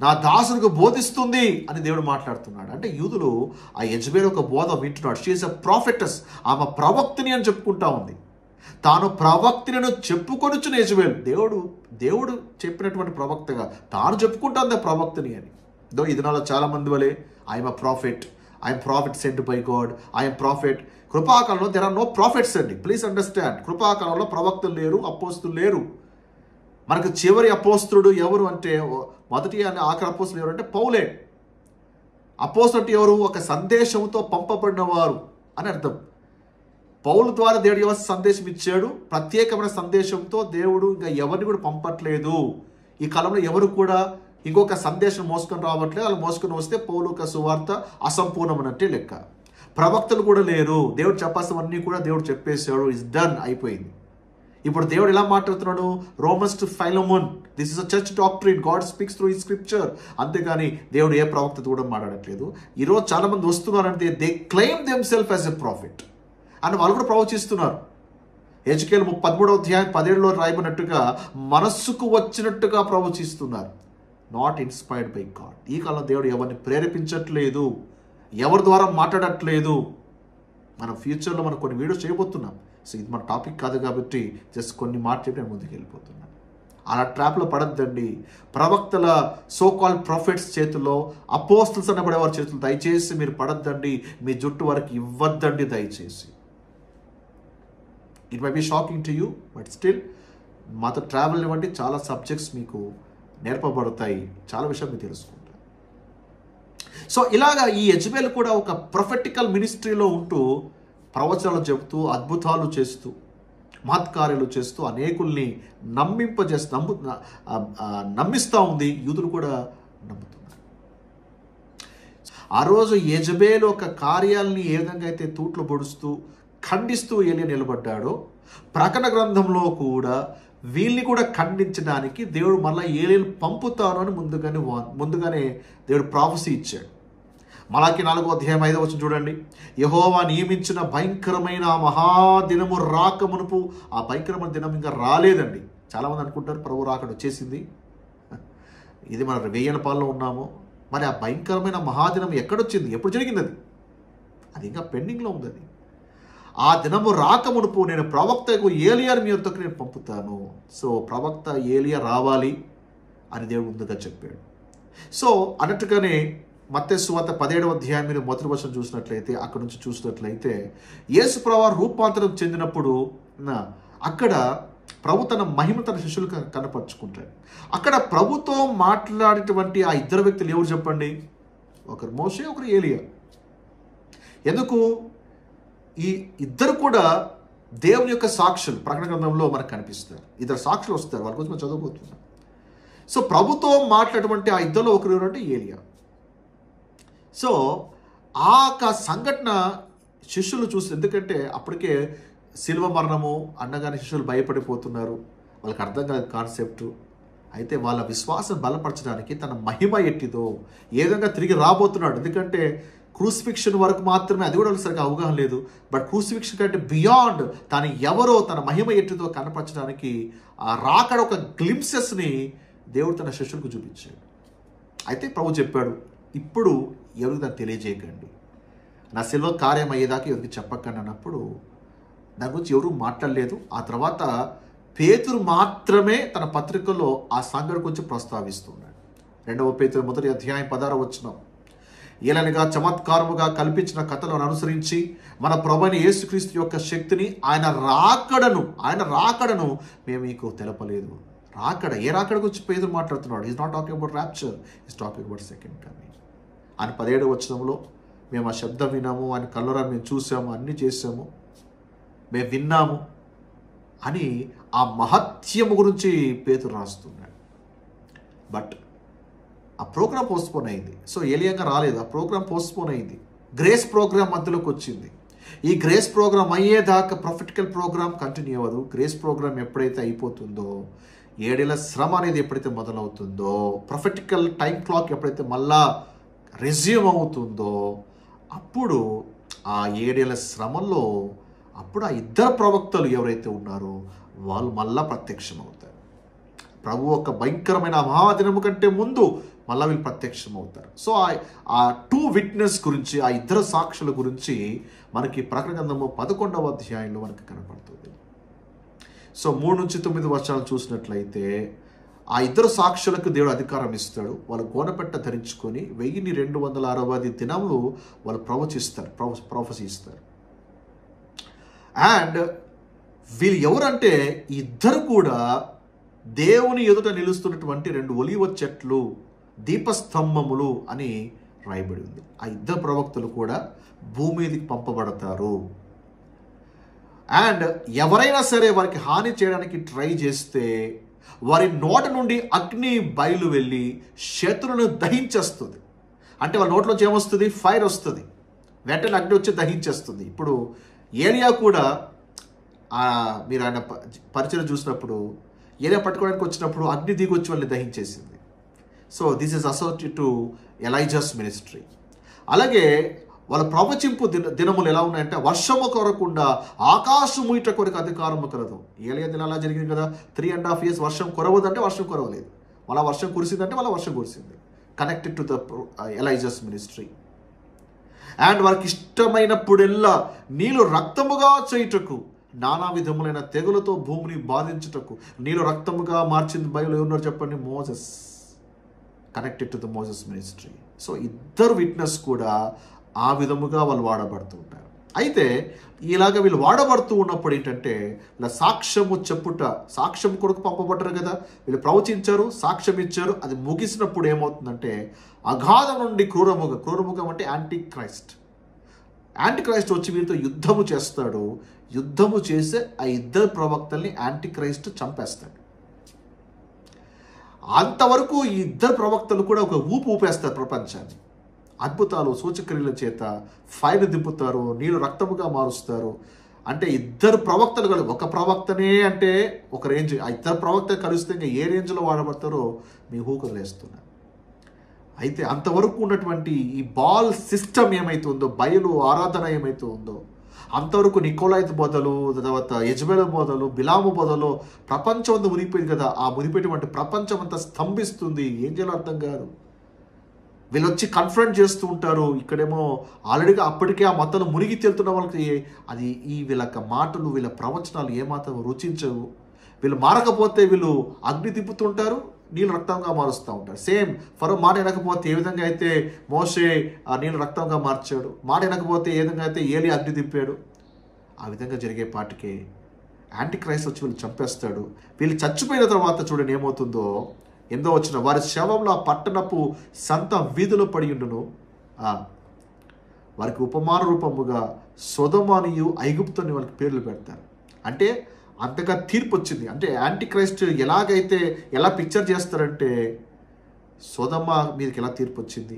నా దాసునికి బోధిస్తుంది అని దేవుడు మాట్లాడుతున్నాడు. అంటే యూదులు ఆ యెజబేలు ఒక బోధ వింటున్నాడు. షీ ఈస్ ఎ ప్రాఫెటస్, ఆమె ప్రవక్తిని అని చెప్పుకుంటా ఉంది. తాను ప్రవక్తిని చెప్పుకొనుచున్న యెజబేలు, దేవుడు చెప్పినటువంటి ప్రవక్తగా తాను చెప్పుకుంటుంది ప్రవక్తిని అని. ఈ దినాల్లో చాలా మంది వలె I'm a prophet, I'm prophet sent by God, I'm prophet. కృపాకాలంలో దెర్ ఆర్ నో ప్రాఫిట్స్ అండి, ప్లీజ్ అండర్స్టాండ్. కృపాకాలంలో ప్రవక్తలు లేరు, అపోస్తులు లేరు. మనకు చివరి అపోస్తుడు ఎవరు అంటే, మొదటి అని ఆఖరి అపోస్తులు ఎవరు అంటే పౌలే. అపోస్తులు అంటే ఎవరు? ఒక సందేశంతో పంపబడిన వారు అని అర్థం. పౌలు ద్వారా దేవుడు ఎవరు సందేశం ఇచ్చాడు? ప్రత్యేకమైన సందేశంతో. దేవుడు ఇంకా ఎవరిని కూడా పంపట్లేదు. ఈ కాలంలో ఎవరు కూడా ఇంకొక సందేశం మోసుకొని రావట్లేదు. వాళ్ళు మోసుకొని వస్తే పౌలు యొక్క సువార్త అసంపూర్ణమన్నట్టే లెక్క. ప్రవక్తలు కూడా లేరు. దేవుడు చెప్పాల్సినవన్నీ కూడా దేవుడు చెప్పేశాడు, ఇస్ డన్, అయిపోయింది. ఇప్పుడు దేవుడు ఎలా మాట్లాడుతున్నాడు? Romans to Philemon, this is a church doctrine, God speaks through his scripture. అంతేగాని దేవుడు ఏ ప్రవక్తతో కూడా మాట్లాడట్లేదు. ఈరోజు చాలా మంది వస్తున్నారంటే they claim them self as a profit అని వాళ్ళు కూడా ప్రవచిస్తున్నారు. హెజ్కేలు 13వ అధ్యాయం 17లో రాయబడినట్టుగా మనస్సుకు వచ్చినట్టుగా ప్రవచిస్తున్నారు. Not inspired by God. ఈ కాలంలో దేవుడు ఎవరిని ప్రేరేపించట్లేదు, ఎవరి ద్వారా మాట్లాడట్లేదు. మనం ఫ్యూచర్లో మనం కొన్ని వీడియోస్ చేయబోతున్నాం. సో ఇది మన టాపిక్ కాదు కాబట్టి జస్ట్ కొన్ని మాట చెప్పి నేను ముందుకు వెళ్ళిపోతున్నాను. అలా ట్రాప్లో పడద్దండి. ప్రవక్తల సోకాల్ ప్రాఫిట్స్ చేతుల్లో, అపోస్టల్స్ అనబడే వారి చేతులు దయచేసి మీరు పడద్దండి. మీ జుట్టు వరకు ఇవ్వద్దండి దయచేసి. It may be shocking to you, but still మాతో ట్రావెల్ ఇవ్వండి. చాలా సబ్జెక్ట్స్ మీకు నేర్పబడతాయి, చాలా విషయాలు మీరు తెలుసుకుంటారు. సో ఇలాగా ఈ యెజబేలు కూడా ఒక ప్రొఫెటికల్ మినిస్ట్రీలో ఉంటూ ప్రవచనాలు చెబుతూ, అద్భుతాలు చేస్తూ, మహత్కార్యాలు చేస్తూ అనేకుల్ని నమ్మిస్తూ ఉంది. యూదులు కూడా నమ్ముతున్నారు. ఆ రోజు యెజబేలు ఒక కార్యాలని ఏ విధంగా అయితే తూట్లు పొడుస్తూ ఖండిస్తూ ఏలియా నిలబడ్డాడో, ప్రకటన గ్రంథంలో కూడా వీళ్ళని కూడా ఖండించడానికి దేవుడు మళ్ళీ ఏలియాను పంపుతాను అని ముందుగానే దేవుడు ప్రాఫెసీ ఇచ్చాడు. మలాకి 4వ అధ్యాయం 5వ వచనం చూడండి. యెహోవా నియమించిన భయంకరమైన ఆ మహాదినము రాకమునుపు, ఆ భయంకరమైన దినం ఇంకా రాలేదండి. చాలామంది అనుకుంటారు ప్రభు రాకడ వచ్చేసింది, ఇది మన 1000 పాలలో ఉన్నాము. మరి ఆ భయంకరమైన మహాదినం ఎక్కడొచ్చింది? ఎప్పుడు జరిగింది? అది ఇంకా పెండింగ్లో ఉంది. అది ఆ దినము రాకమునుపు నేను ప్రవక్తకు ఏలియా మీ వద్దకు నేను పంపుతాను. సో ప్రవక్త ఏలియా రావాలి అని దేవుడు ముందుగా చెప్పాడు. సో అన్నట్టుగానే మత్తయి సువార్త 17వ అధ్యాయం మీరు మొదటి వచనం చూసినట్లయితే, అక్కడ నుంచి చూసినట్లయితే యేసు ప్రభువు రూపాంతరం చెందినప్పుడు అక్కడ ప్రభు తన మహిమ తన శిష్యులకు కనపరుచుకుంటాడు. అక్కడ ప్రభుతో మాట్లాడేటువంటి ఆ ఇద్దరు వ్యక్తులు ఎవరు చెప్పండి? ఒకరు మోషే, ఒకరు ఏలియా. ఎందుకు? ఈ ఇద్దరు కూడా దేవుని యొక్క సాక్షులు. ప్రకటన గ్రంథంలో మనకు కనిపిస్తారు. ఇద్దరు సాక్షులు వస్తారు, వాళ్ళ గురించి మనం చదువుకుంటున్నాం. సో ప్రభుతో మాట్లాడేటువంటి ఆ ఇద్దరులో ఒకరు ఎవరంటే ఏలియా. సో ఆ సంఘటన శిష్యులు చూసి, ఎందుకంటే అప్పటికే శిలువ మరణము అన్నగానే శిష్యులు భయపడిపోతున్నారు, వాళ్ళకి అర్థం కాదు కాన్సెప్ట్. అయితే వాళ్ళ విశ్వాసం బలపరచడానికి తన మహిమ ఎట్టిదో, ఏ విధంగా తిరిగి రాబోతున్నాడు. ఎందుకంటే క్రూసిఫిక్షన్ వరకు మాత్రమే, అది కూడా సరిగ్గా అవగాహన లేదు. బట్ క్రూసిఫిక్షన్ కంటే బియాండ్ తను ఎవరో, తన మహిమ ఎట్టిదో కనపరచడానికి ఆ రాకడ ఒక గ్లింప్సెస్ని దేవుడు తన శిష్యులకు చూపించాడు. అయితే ప్రభు చెప్పాడు, ఇప్పుడు ఎవరికి దాన్ని తెలియజేయకండి, నా శిలువ కార్యం అయ్యేదాకా ఎవరికి చెప్పకండి అన్నప్పుడు దాని గురించి ఎవరు మాట్లాడలేదు. ఆ తర్వాత పేతురు మాత్రమే తన పత్రికలో ఆ సంఘటన గురించి ప్రస్తావిస్తున్నాడు. 2వ పేతురు 1వ అధ్యాయం 16వ వచనం. ఏలనగా చమత్కారముగా కల్పించిన కథలను అనుసరించి మన ప్రభువైన యేసుక్రీస్తు యొక్క శక్తిని, ఆయన రాకడను మేము మీకు తెలపలేదు. రాకడ, ఏ రాకడ గురించి పేతురు మాట్లాడుతున్నాడు? Is not talking about rapture, is talking about second coming. ఆయన 17వ వచనంలో మేము ఆ శబ్దం విన్నాము, ఆయన కళ్ళరా మేము చూసాము, అన్నీ చేసాము, మేము విన్నాము, అని ఆ మహత్యము గురించి పేతురు రాస్తున్నాడు. బట్ ఆ ప్రోగ్రామ్ పోస్ట్పోన్ అయింది. సో ఏలియాగా రాలేదు, ఆ ప్రోగ్రామ్ పోస్ట్పోన్ అయింది. గ్రేస్ ప్రోగ్రామ్ మధ్యలోకి వచ్చింది. ఈ గ్రేస్ ప్రోగ్రామ్ అయ్యేదాకా ప్రొఫెటికల్ ప్రోగ్రామ్ కంటిన్యూ అవ్వదు. గ్రేస్ ప్రోగ్రామ్ ఎప్పుడైతే అయిపోతుందో, 7 ఏళ్ల శ్రమ అనేది ఎప్పుడైతే మొదలవుతుందో, ప్రొఫెటికల్ టైం క్లాక్ ఎప్పుడైతే మళ్ళా రెజ్యూమ్ అవుతుందో, అప్పుడు ఆ 7 ఏళ్ల శ్రమలో అప్పుడు ఆ ఇద్దరు ప్రవక్తలు ఎవరైతే ఉన్నారో వాళ్ళు మళ్ళా ప్రత్యక్షం అవుతారు. ప్రభు ఒక భయంకరమైన మహాదినము కంటే ముందు మళ్ళా వీళ్ళు ప్రత్యక్షం అవుతారు. సో ఆ 2 విట్నెస్ గురించి, ఆ ఇద్దరు సాక్షుల గురించి మనకి ప్రకటన గ్రంథము 11వ అధ్యాయంలో మనకి కనపడుతుంది. సో 3-9 చూసినట్లయితే ఆ ఇద్దరు సాక్షులకు దేవుడు అధికారం ఇస్తాడు. వాళ్ళు గోనపెట్ట ధరించుకొని 1260 దినములు వాళ్ళు ప్రవచిస్తారు. అండ్ వీళ్ళు ఎవరంటే ఇద్దరు కూడా దేవుని ఎదుట నిలుస్తున్నటువంటి 2 ఒలీవ చెట్లు, దీపస్తంభములు అని రాయబడి ఉంది. ఆ ఇద్దరు ప్రవక్తలు కూడా భూమి మీదకి పంపబడతారు. అండ్ ఎవరైనా సరే వారికి హాని చేయడానికి ట్రై చేస్తే వారి నోట నుండి అగ్ని బయలు వెళ్ళి శత్రులను దహించేస్తుంది. అంటే వాళ్ళ నోట్లోంచి ఏమొస్తుంది? ఫైర్ వస్తుంది. వెంటనే అగ్ని వచ్చి దహించేస్తుంది. ఇప్పుడు ఏలియా కూడా మీరు ఆయన పరిచయం చూసినప్పుడు ఏలియా పట్టుకోవడానికి వచ్చినప్పుడు అగ్ని దిగి వచ్చి వాళ్ళని దహించేసింది. So this is associated to Elijah's ministry. అలాగే వాళ్ళ ప్రవచింపు దినములు ఎలా ఉన్నాయంటే, వర్షము కొరకుండా ఆకాశం ముయిట కొరకు అధికారము కలదు. ఏలియా దినం అలా జరిగింది కదా. 3.5 years వర్షం కురవదంటే వర్షం కురవలేదు, మళ్ళీ వర్షం కురిసిందంటే మళ్ళీ వర్షం కురిసింది. Connected to the Elijah's ministry. And వారికి ఇష్టమైనప్పుడెల్లా నీళ్ళు రక్తముగా చేయుటకు, నానా విధములైన తెగులతో భూమిని బాధించుటకు నీళ్ళు రక్తముగా మార్చింది బైబిల్ ఎవరున్నారు చెప్పండి? Moses. Connected to the Moses ministry. So ఇద్దరు విట్నెస్ కూడా ఆ విధముగా వాళ్ళు వాడబడుతూ ఉంటారు. అయితే ఇలాగ వీళ్ళు వాడబడుతూ ఉన్నప్పుడు ఏంటంటే, ఇలా సాక్ష్యము చెప్పుట, సాక్ష్యం కొరకు పంపబడ్డారు కదా, వీళ్ళు ప్రవచించారు, సాక్ష్యం ఇచ్చారు. అది ముగిసినప్పుడు ఏమవుతుందంటే, అగాధం నుండి క్రూరముఖం అంటే యాంటీ క్రైస్ట్ వచ్చి వీరితో యుద్ధము చేస్తాడు. యుద్ధము చేసే ఆ ఇద్దరు ప్రవక్తల్ని యాంటీ క్రైస్ట్ చంపేస్తాడు. అంతవరకు ఈ ఇద్దరు ప్రవక్తలు కూడా ఒక ఊపేస్తారు ప్రపంచాన్ని. అద్భుతాలు, సూచక్రియల చేత ఫైర్ దింపుతారు, నీళ్ళు రక్తముగా మారుస్తారు. అంటే ఇద్దరు ప్రవక్తలు కలిసి, ఒక ప్రవక్తనే అంటే ఒక రేంజ్, ఆ ఇద్దరు ప్రవక్త కలిస్తే ఇంకా ఏ రేంజ్లో వాడబడతారో మీ ఊహకు లేస్తున్నారు. అయితే అంతవరకు ఉన్నటువంటి ఈ బాల్ సిస్టమ్ ఏమైతే ఉందో, బయలు ఆరాధన ఏమైతే ఉందో, అంతవరకు నికోలాయిత్ బోధలు, తర్వాత యజ్బేలు బోధలు, బిలాము బోధలు ప్రపంచం అంతా మునిగిపోయింది కదా. ఆ మునిగిపోయేటువంటి ప్రపంచం అంతా స్తంభిస్తుంది. ఏం చేయాలో అర్థం కాదు. వీళ్ళు వచ్చి కన్ఫ్రంట్ చేస్తూ ఉంటారు. ఇక్కడేమో ఆల్రెడీగా అప్పటికే ఆ మతాలు మునిగి తేలుతున్న వాళ్ళకి అది వీళ్ళ మాటలు, వీళ్ళ ప్రవచనాలు ఏమాత్రం రుచించవు. వీళ్ళు మారకపోతే వీళ్ళు అగ్ని తిప్పుతుంటారు, నీళ్ళు రక్తంగా మారుస్తూ ఉంటారు. సేమ్ ఫరో మాట వినకపోతే ఏ విధంగా అయితే మోషే ఆ నీళ్ళు రక్తంగా మార్చాడు, మాట వినకపోతే ఏ విధంగా అయితే ఏలి అగ్ని తిప్పాడు, ఆ విధంగా జరిగే పాటికే యాంటీ క్రైస్ట్ వచ్చి వీళ్ళు చంపేస్తాడు. వీళ్ళు చచ్చిపోయిన తర్వాత చూడండి ఏమవుతుందో. 8వ వచనం, వారి శవంలో ఆ పట్టణపు సంత వీధిలో పడి ఉండును. వారికి ఉపమాన రూపముగా సొదొమనియు ఐగుప్తుని వాళ్ళకి పేర్లు పెడతారు. అంటే అంతగా తీర్పు వచ్చింది. అంటే యాంటీ క్రైస్ట్ ఎలాగైతే ఎలా పిక్చర్ చేస్తారంటే, సొదొమ మీదకి ఎలా తీర్పు వచ్చింది,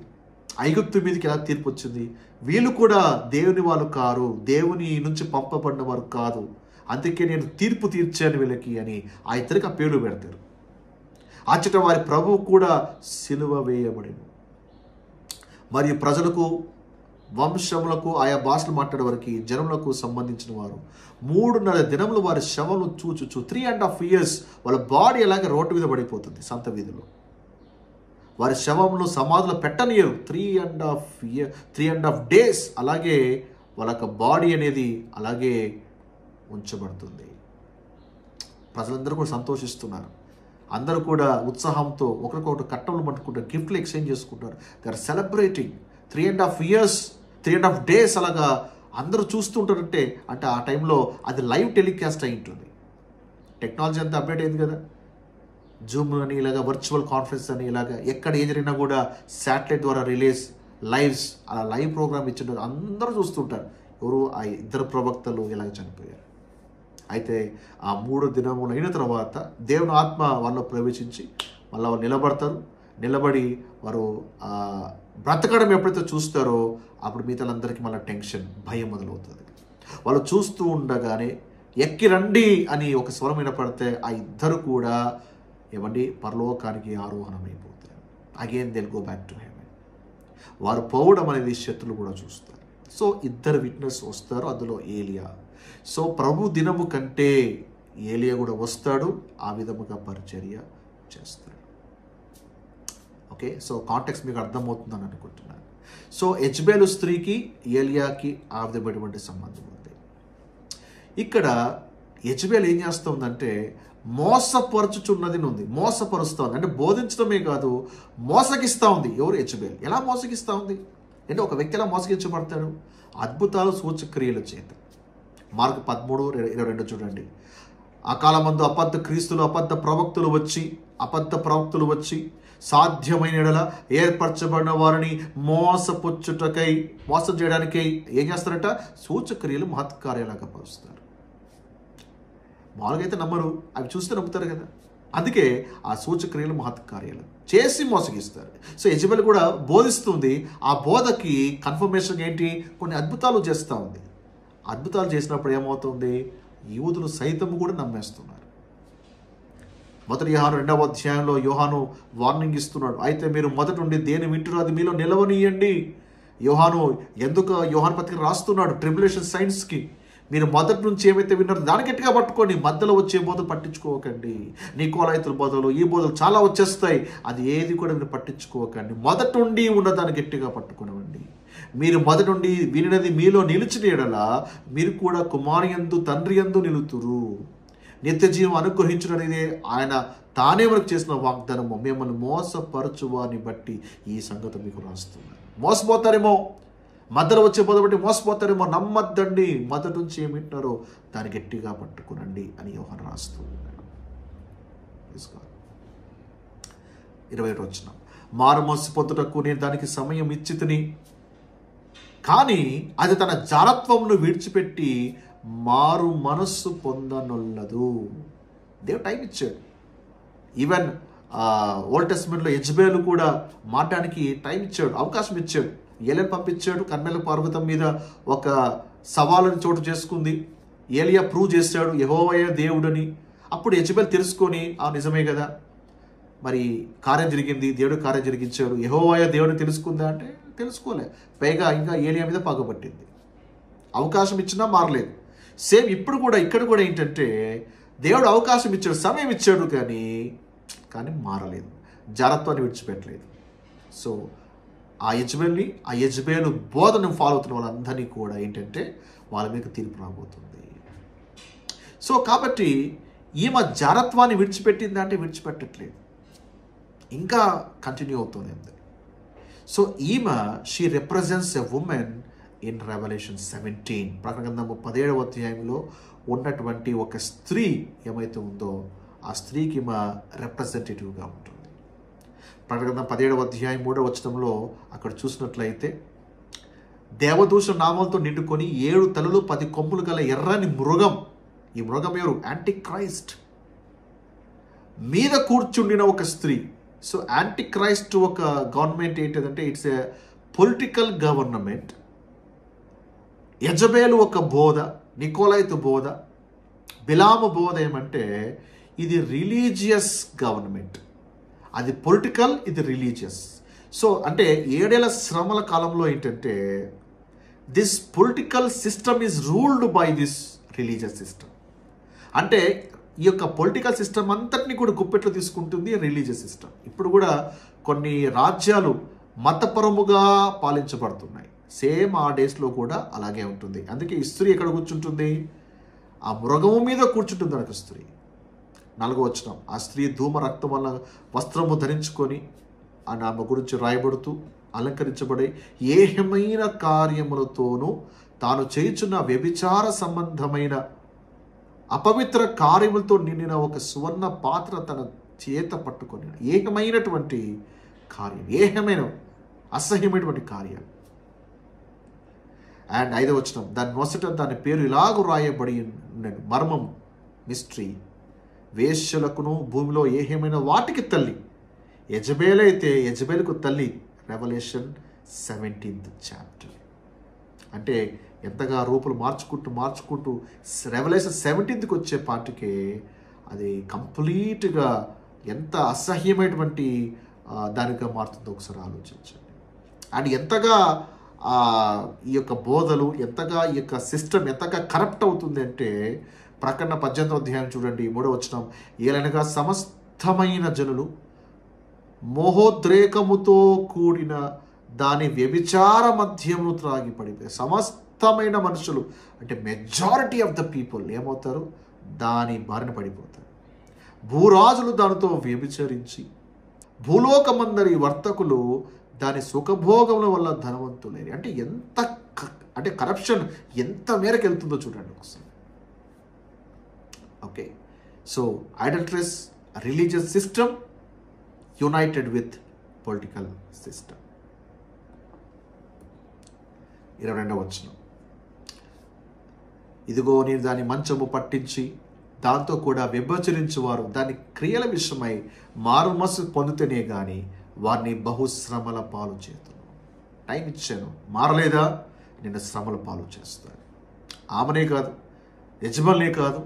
ఐగుప్తు మీదకి ఎలా తీర్పు వచ్చింది. వీళ్ళు కూడా దేవుని వాళ్ళు కారు, దేవుని నుంచి పంపబడిన వారు కాదు, అందుకే నేను తీర్పు తీర్చాను వీళ్ళకి అని ఆ ఇద్దరికి ఆ పేర్లు పెడతారు. అచ్చట వారి ప్రభువు కూడా సిలువ వేయబడిను. మరియు ప్రజలకు, వంశములకు, ఆయా భాషలు మాట్లాడే వారికి, జనములకు సంబంధించిన వారు 3.5 దినములు వారి శవములు చూచుచు 3.5 years వాళ్ళ బాడీ ఎలాగే రోడ్డు మీద పడిపోతుంది సంత వీధిలో. వారి శవములు సమాధులు పెట్టనియరు 3.5 days. అలాగే వాళ్ళ బాడీ అనేది అలాగే ఉంచబడుతుంది. ప్రజలందరూ కూడా సంతోషిస్తున్నారు. అందరూ కూడా ఉత్సాహంతో ఒకరికొకరు కట్టలు పట్టుకుంటారు, గిఫ్ట్లు ఎక్స్చేంజ్ చేసుకుంటారు. They are celebrating 3.5 years, 3.5 days అలాగా అందరూ చూస్తుంటారంటే, అంటే ఆ టైంలో అది లైవ్ టెలికాస్ట్ అయి ఉంటుంది. టెక్నాలజీ అంతా అప్డేట్ అయింది కదా. జూమ్ అని ఇలాగా, వర్చువల్ కాన్ఫరెన్స్ అని ఇలాగా, ఎక్కడ ఏం జరిగినా కూడా శాటిలైట్ ద్వారా రిలీజ్ లైవ్స్, అలా లైవ్ ప్రోగ్రామ్ ఇచ్చింటారు. అందరూ చూస్తుంటారు ఎవరు ఆ ఇద్దరు ప్రవక్తలు ఇలాగ చనిపోయారు. అయితే ఆ 3 దినములు అయిన తర్వాత దేవుని ఆత్మ వాళ్ళలో ప్రవేశించి మళ్ళీ వాళ్ళు నిలబడతారు. నిలబడి వారు బ్రతకడం ఎప్పుడైతే చూస్తారో అప్పుడు మిగతాలందరికీ మళ్ళీ టెన్షన్, భయం మొదలవుతుంది. వాళ్ళు చూస్తూ ఉండగానే ఎక్కి రండి అని ఒక స్వరం వినపడితే ఆ ఇద్దరు కూడా ఏమండి పరలోకానికి ఆరోహణమైపోతారు. Again they'll go back to heaven. వారు పోవడం అనేది శత్రులు కూడా చూస్తారు. సో ఇద్దరు విట్నెస్ వస్తారు, అందులో ఏలియా. సో ప్రభు దినము కంటే ఏలియా కూడా వస్తాడు, ఆ విధముగా పరిచర్య చేస్తాడు. ఓకే, సో కాంటెక్స్ట్ మీకు అర్థమవుతుందని అనుకుంటున్నాను. సో యెజబేలు స్త్రీకి ఏలియాకి ఆ విధమైనటువంటి సంబంధం ఉంది. ఇక్కడ యెజబేలు ఏం చేస్తుందంటే మోసపరుచుచున్నది ఉంది, మోసపరుస్తూ ఉంది. అంటే బోధించడమే కాదు, మోసగిస్తూ ఉంది. ఎవరు? యెజబేలు. ఎలా మోసగిస్తూ ఉంది అంటే ఒక వ్యక్తి ఎలా మోసగించబడతాడు? అద్భుతాలు, సూచక్రియల చేత. మార్కు 13:22 చూడండి. ఆ కాలమందు అబద్ధ క్రీస్తులు, అబద్ధ ప్రవక్తులు వచ్చి సాధ్యమైన ఎడల ఏర్పరచబడిన వారిని మోసం చేయడానికై ఏం చేస్తారట? సూచక్రియలు, మహత్కార్యాలుగా పరుస్తారు. మామూలుగా అయితే నమ్మరు, అవి చూస్తే నమ్ముతారు కదా. అందుకే ఆ సూచక్రియలు, మహత్కార్యాలు చేసి మోసగిస్తారు. సో యెజబెల్ కూడా బోధిస్తుంది. ఆ బోధకి కన్ఫర్మేషన్ ఏంటి? కొన్ని అద్భుతాలు చేస్తూ ఉంది. అద్భుతాలు చేసినప్పుడు ఏమవుతుంది? యూదులు సైతం కూడా నమ్మేస్తున్నారు. మొదటి యోహాను 2వ అధ్యాయంలో యోహాను వార్నింగ్ ఇస్తున్నాడు. అయితే మీరు మొదటి నుండి దేని వింటున్నారో అది మీలో నిలవనీయండి. యోహాను పత్రిక రాస్తున్నాడు ట్రిబులేషన్ సైన్స్కి. మీరు మొదటి నుంచి ఏమైతే విన్నారో దాని గట్టిగా పట్టుకోండి, మధ్యలో వచ్చే బోధలు పట్టించుకోకండి. నికోలాయితుల బోధలు, ఈ బోధలు చాలా వచ్చేస్తాయి, అది ఏది కూడా మీరు పట్టించుకోకండి. మొదటి నుండి ఉన్నదాన్ని గట్టిగా పట్టుకునివ్వండి. మీరు మొదటి నుండి వినినది మీలో నిలిచిన ఎడల మీరు కూడా కుమారి యందు తండ్రి యందు నిలుతురు. నిత్య జీవం అనుగ్రహించుననేదే ఆయన తానే మనకు చేసిన వాగ్దానము. మిమ్మల్ని మోసపరచువాని బట్టి ఈ సంగతి మీకు రాస్తున్నాను. మోసపోతారేమో, మధ్యలో వచ్చే బోధ బట్టి మోసపోతారేమో, నమ్మద్దండి. మొదటి నుంచి ఏమి వింటున్నారో దాన్ని గట్టిగా పట్టుకునండి అని యోహాను రాస్తూ ఉన్నాడు. 21వ వచనం. మారు మనస్సు పొందుటకు నేను దానికి సమయం ఇచ్చితిని, కానీ అది తన జారత్వమును విడిచిపెట్టి మారు మనస్సు పొందనొల్లదు. దేవుడు టైం ఇచ్చాడు. ఈవెన్ ఓల్డ్ టెస్టమెంట్లో యెజబేలు కూడా మాట్లాడానికి టైం ఇచ్చాడు, అవకాశం ఇచ్చాడు. ఏలియాను పంపించాడు. కర్మెలు పర్వతం మీద ఒక సవాలుని చోటు చేసుకుంది. ఏలియా ప్రూవ్ చేశాడు యెహోవాయే దేవుడని. అప్పుడు యెజబేలు తెలుసుకొని నిజమే కదా, మరి కార్యం జరిగింది, దేవుడు కార్యం జరిగించాడు, యెహోవాయే దేవుడిని తెలుసుకుందా అంటే తెలుసుకోలే. పైగా ఇంకా ఏలియా మీద పగబట్టింది. అవకాశం ఇచ్చినా మారలేదు. సేమ్ ఇప్పుడు కూడా ఇక్కడ కూడా ఏంటంటే దేవుడు అవకాశం ఇచ్చాడు, సమయం ఇచ్చాడు, కానీ మారలేదు, జారత్వాన్ని విడిచిపెట్టలేదు. సో ఆ యెజబేలు బోధను ఫాలో అవుతున్న వాళ్ళందరినీ కూడా ఏంటంటే వాళ్ళ మీద తీర్పు రాబోతుంది. సో కాబట్టి ఈమె జారత్వాన్ని విడిచిపెట్టిందా అంటే విడిచిపెట్టట్లేదు, ఇంకా కంటిన్యూ అవుతుంది. సో ఈమె she represents a women in revolution 17. ప్రకటన గ్రంథము 17వ అధ్యాయంలో ఉన్నటువంటి ఒక స్త్రీ ఏమైతే ఉందో ఆ స్త్రీకి ఈమె రిప్రజెంటేటివ్గా ఉంటుంది. ప్రకటన గ్రంథం 17వ అధ్యాయం 3వ వచనంలో అక్కడ చూసినట్లయితే దేవదూషణ నామాలతో నిండుకొని 7 తలలు 10 కొమ్ములు గల ఎర్రని మృగం, ఈ మృగం ఎవరు? యాంటీ క్రైస్ట్ మీద కూర్చుండిన ఒక స్త్రీ. సో యాంటీ క్రైస్ట్ ఒక గవర్నమెంట్ ఏంటిదంటే ఇట్స్ ఏ పొలిటికల్ గవర్నమెంట్. యెజబేలు ఒక బోధ, నికోలాయితు బోధ, బిలాము బోధ ఏమంటే ఇది రిలీజియస్ గవర్నమెంట్. అది పొలిటికల్, ఇది రిలీజియస్. సో అంటే 7 ఏళ్ల శ్రమల కాలంలో ఏంటంటే this political system is ruled by this religious system. అంటే ఈ యొక్క పొలిటికల్ సిస్టమ్ అంతటినీ కూడా గుప్పెట్లో తీసుకుంటుంది రిలీజియస్ సిస్టమ్. ఇప్పుడు కూడా కొన్ని రాజ్యాలు మతపరముగా పాలించబడుతున్నాయి. సేమ్ ఆ డేస్లో కూడా అలాగే ఉంటుంది. అందుకే ఈ స్త్రీ ఎక్కడ కూర్చుంటుంది? ఆ మృగము మీద కూర్చుంటుంది ఒక స్త్రీ. 4వ వచనం. ఆ స్త్రీ ధూమ రక్తం వల్ల వస్త్రము ధరించుకొని ఆమె గురించి రాయబడుతూ అలంకరించబడే ఏహమైన కార్యములతోనూ తాను చేయుచున్న వ్యభిచార సంబంధమైన అపవిత్ర కార్యములతో నిండిన ఒక సువర్ణ పాత్ర తన చేత పట్టుకొని, ఏకమైనటువంటి కార్యం, ఏకమైన అసహ్యమైనటువంటి కార్యం. అండ్ 5వ వచనం. దాని నొసట దాని పేరు ఇలాగూ రాయబడి నేను మర్మం, మిస్టరీ. వేశ్యలకును భూమిలో ఏమైనా వాటికి తల్లి యెజబేలైతే యెజబేలుకు తల్లి. Revolution 17th chapter. అంటే ఎంతగా రూపులు మార్చుకుంటూ రెవల్యూషన్ 17th వచ్చే పాటికే అది కంప్లీట్గా ఎంత అసహ్యమైనటువంటి దానిగా మారుతుందో ఒకసారి ఆలోచించండి. అండ్ ఎంతగా ఈ యొక్క బోధలు, ఎంతగా ఈ యొక్క సిస్టమ్ ఎంతగా కరప్ట్ అవుతుంది అంటే ప్రకటన 18వ అధ్యాయం చూడండి, 3వ వచనం. ఏలనగా సమస్తమైన జనులు మోహోద్రేకముతో కూడిన దాని వ్యభిచార మద్యమును త్రాగి పడిపోయి, సమస్తమైన మనుషులు అంటే మెజారిటీ ఆఫ్ ద పీపుల్ ఏమవుతారు? దాని బారిన పడిపోతారు. భూరాజులు దానితో వ్యభిచరించి, భూలోకమందరి వర్తకులు దాని సుఖభోగముల వల్ల ధనవంతులైన. అంటే అంటే కరప్షన్ ఎంత మేరకు వెళ్తుందో చూడండి ఒకసారి. Okay, so idolatrous religious system united with political system. 22వ వచనం. ఇదిగో నేను దాని మంచము పట్టించి దాంతో కూడా వ్యభిచరించువారు దాని క్రియల విషయమై మారుమనస్సు పొందితేనే కానీ వారిని బహుశ్రమల పాలు చేతును. టైం ఇచ్చాను, మారలేదా నేను శ్రమల పాలు చేస్తాను. ఆమెనే కాదు, యజబేలే కాదు,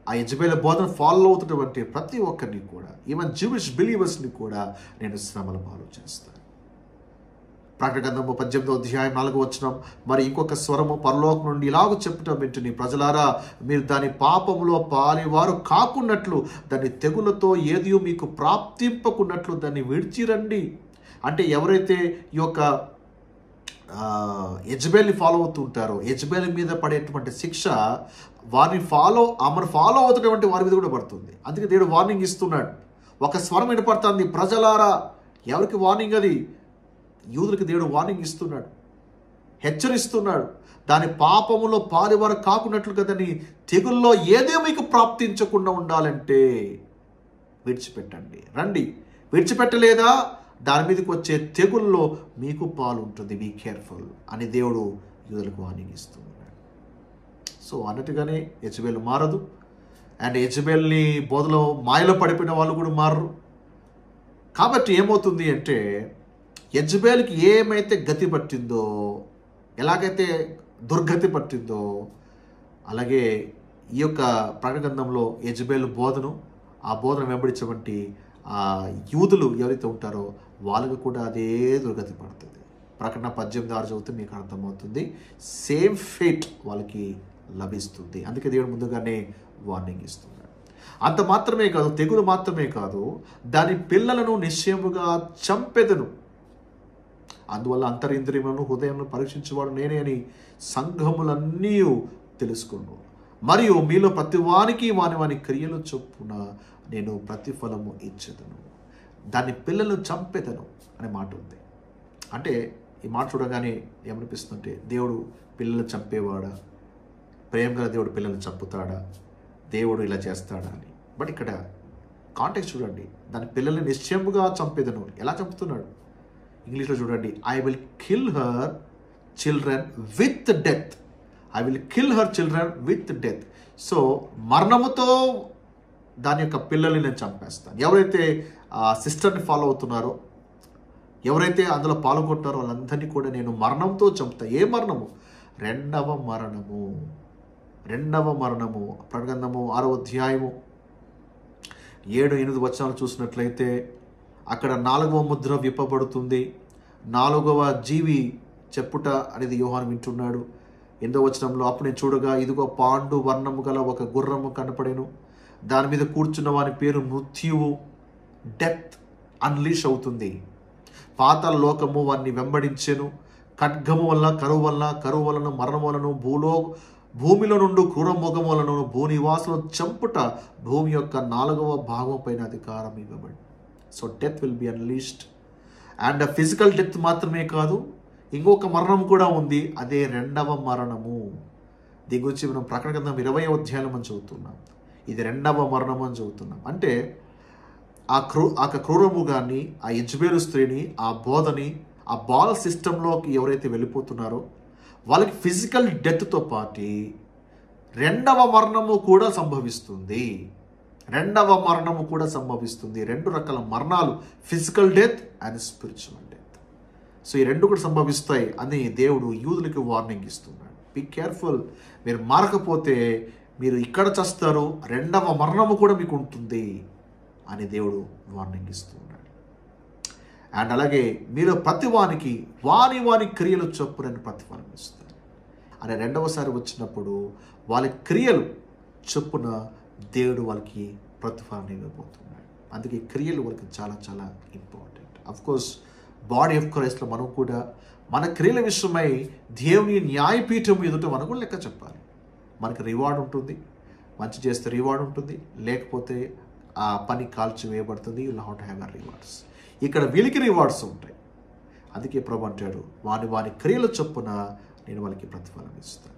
ఆ యెజబేలు బోధన ఫాలో అవుతున్నటువంటి ప్రతి ఒక్కరిని కూడా, ఈవెన్ జూయిష్ బిలీవర్స్ని కూడా నేను శ్రమల పాలు చేస్తాను. ప్రకటన గ్రంథము 18వ అధ్యాయం 4వ వచనం. మరి ఇంకొక స్వరము పరలోకం నుండి ఇలాగ చెప్పటం వింటుని, ప్రజలారా మీరు దాని పాపములో పాలివారు కాకున్నట్లు, దాని తెగులతో ఏది మీకు ప్రాప్తింపకున్నట్లు దాన్ని విడిచిరండి. అంటే ఎవరైతే ఈ యొక్క యెజబేల్ని ఫాలో అవుతుంటారో, యెజబేల్ మీద పడేటువంటి శిక్ష వారిని ఆమెను ఫాలో అవుతున్నటువంటి వారి మీద కూడా పడుతుంది. అందుకే దేవుడు వార్నింగ్ ఇస్తున్నాడు. ఒక స్వరం వినపడుతుంది, ప్రజలారా. ఎవరికి వార్నింగ్? అది యూదులకి దేవుడు వార్నింగ్ ఇస్తున్నాడు, హెచ్చరిస్తున్నాడు. దాని పాపములో పాలివారు కాకున్నట్లు కదని తెగుల్లో ఏదే మీకు ప్రాప్తించకుండా ఉండాలంటే విడిచిపెట్టండి, రండి. విడిచిపెట్టలేదా దాని మీదకి వచ్చే తెగుల్లో మీకు పాలు ఉంటుంది, బీ కేర్ఫుల్ అని దేవుడు యూదులకు వార్నింగ్ ఇస్తున్నాడు. సో అన్నట్టుగానే యెజబేలు మారదు, అండ్ యెజబేల్ని బోధలో మాయలో పడిపోయిన వాళ్ళు కూడా మారరు. కాబట్టి ఏమవుతుంది అంటే యెజబేలుకి ఏమైతే గతి పట్టిందో, ఎలాగైతే దుర్గతి పట్టిందో, అలాగే ఈ యొక్క ప్రకటన గ్రంథంలో యెజబేలు బోధను, ఆ బోధన వెంబడించేటువంటి యూదులు ఎవరైతే ఉంటారో వాళ్ళకు కూడా అదే దుర్గతి పడుతుంది. ప్రకటన 18:6 చదివితే మీకు అర్థమవుతుంది. సేమ్ ఫేట్ వాళ్ళకి లభిస్తుంది. అందుకే దేవుడు ముందుగానే వార్నింగ్ ఇస్తున్నాడు. అంత మాత్రమే కాదు, తెగులు మాత్రమే కాదు, దాని పిల్లలను నిశ్చయముగా చంపెదను. అందువల్ల అంతరింద్రియములను హృదయములను పరీక్షించేవాడు నేనే అని సంఘములన్నీ తెలుసుకున్నాను. మరియు మీలో ప్రతి వానికి వాని క్రియలు చొప్పున నేను ప్రతిఫలము ఇచ్చేదను. దాని పిల్లలను చంపెదను అనే మాట ఉంది. అంటే ఈ మాట చూడగానే ఏమనిపిస్తుంటే, దేవుడు పిల్లలు చంపేవాడా? ప్రేమ గల దేవుడు పిల్లల్ని చంపుతాడా? దేవుడు ఇలా చేస్తాడా అని. బట్ ఇక్కడ కాంటెక్స్ట్ చూడండి, దాని పిల్లల్ని నిశ్చయముగా చంపేదను. ఎలా చంపుతున్నాడు? ఇంగ్లీష్లో చూడండి, I will kill her children with death. I will kill her children with death. So మరణముతో దాని యొక్క పిల్లల్ని నేను చంపేస్తాను. ఎవరైతే ఆ సిస్టర్ని ఫాలో అవుతున్నారో, ఎవరైతే అందులో పాల్గొంటారో వాళ్ళందరినీ కూడా నేను మరణంతో చంపుతా. ఏ మరణము? రెండవ మరణము. ప్రకటన గ్రంథము 6వ అధ్యాయము 7-8 వచనాలు చూసినట్లయితే అక్కడ 4వ ముద్ర విప్పబడుతుంది. 4వ జీవి చెప్పుట అనేది యోహాను వింటున్నాడు. 8వ వచనంలో, అప్పుడు నేను చూడగా ఇదిగో పాండు వర్ణము గల ఒక గుర్రము కనపడెను. దాని మీద కూర్చున్న వాని పేరు మృత్యువు. డెత్ అన్లీష్ అవుతుంది. పాతాళ లోకము వారిని వెంబడించెను. ఖడ్గము వలన, కరువు వలన, మరణం వలన, భూమిలో నుండి క్రూరమృగము వలన భూనివాసులను చంపుట భూమి యొక్క 4వ భాగం పైన అధికారం ఇవ్వబడి. So death will be unleashed. And physical death మాత్రమే కాదు, ఇంకొక మరణం కూడా ఉంది, అదే రెండవ మరణము. దీని గురించి మనం ప్రకటన గ్రంథం 20వ అధ్యాయంలో మనం చదువుతున్నాం. ఇది రెండవ మరణం అని చదువుతున్నాం. అంటే ఆ క్రూరముగాన్ని, ఆ యెజబేలు స్త్రీని, ఆ బోధని, ఆ బాల్ సిస్టంలోకి ఎవరైతే వెళ్ళిపోతున్నారో వాళ్ళకి ఫిజికల్ డెత్తో పాటు రెండవ మరణము కూడా సంభవిస్తుంది. రెండవ మరణము కూడా సంభవిస్తుంది. రెండు రకాల మరణాలు, physical death and spiritual death. So ఈ రెండు కూడా సంభవిస్తాయి అని దేవుడు యూదులకి వార్నింగ్ ఇస్తున్నాడు. బీ కేర్ఫుల్, మీరు మారకపోతే మీరు ఇక్కడ చస్తారు, రెండవ మరణము కూడా మీకు ఉంటుంది అని దేవుడు వార్నింగ్ ఇస్తున్నాడు. అండ్ అలాగే మీరు ప్రతివానికి వాని క్రియలు చొప్పున ప్రతిఫలం ఇస్తారు అని రెండవసారి వచ్చినప్పుడు వాళ్ళ క్రియలు చొప్పున దేవుడు వాళ్ళకి ప్రతిఫలాన్ని ఇవ్వబోతున్నాడు. అందుకే క్రియలు వాళ్ళకి చాలా చాలా ఇంపార్టెంట్. అఫ్కోర్స్ బాడీ ఆఫ్ క్రైస్ట్లో మనం కూడా మన క్రియల విషయమై దేవుని న్యాయపీఠం ఎదుట మనం కూడా లెక్క చెప్పాలి. మనకి రివార్డ్ ఉంటుంది, మంచి చేస్తే రివార్డ్ ఉంటుంది, లేకపోతే ఆ పని కాల్చి వేయబడుతుంది. You not have a rewards. ఇక్కడ వీళ్ళకి రివార్డ్స్ ఉంటాయి. అందుకే ప్రభు అంటాడు, వాని క్రియల చొప్పున నేను వాళ్ళకి ప్రతిఫలం ఇస్తాను.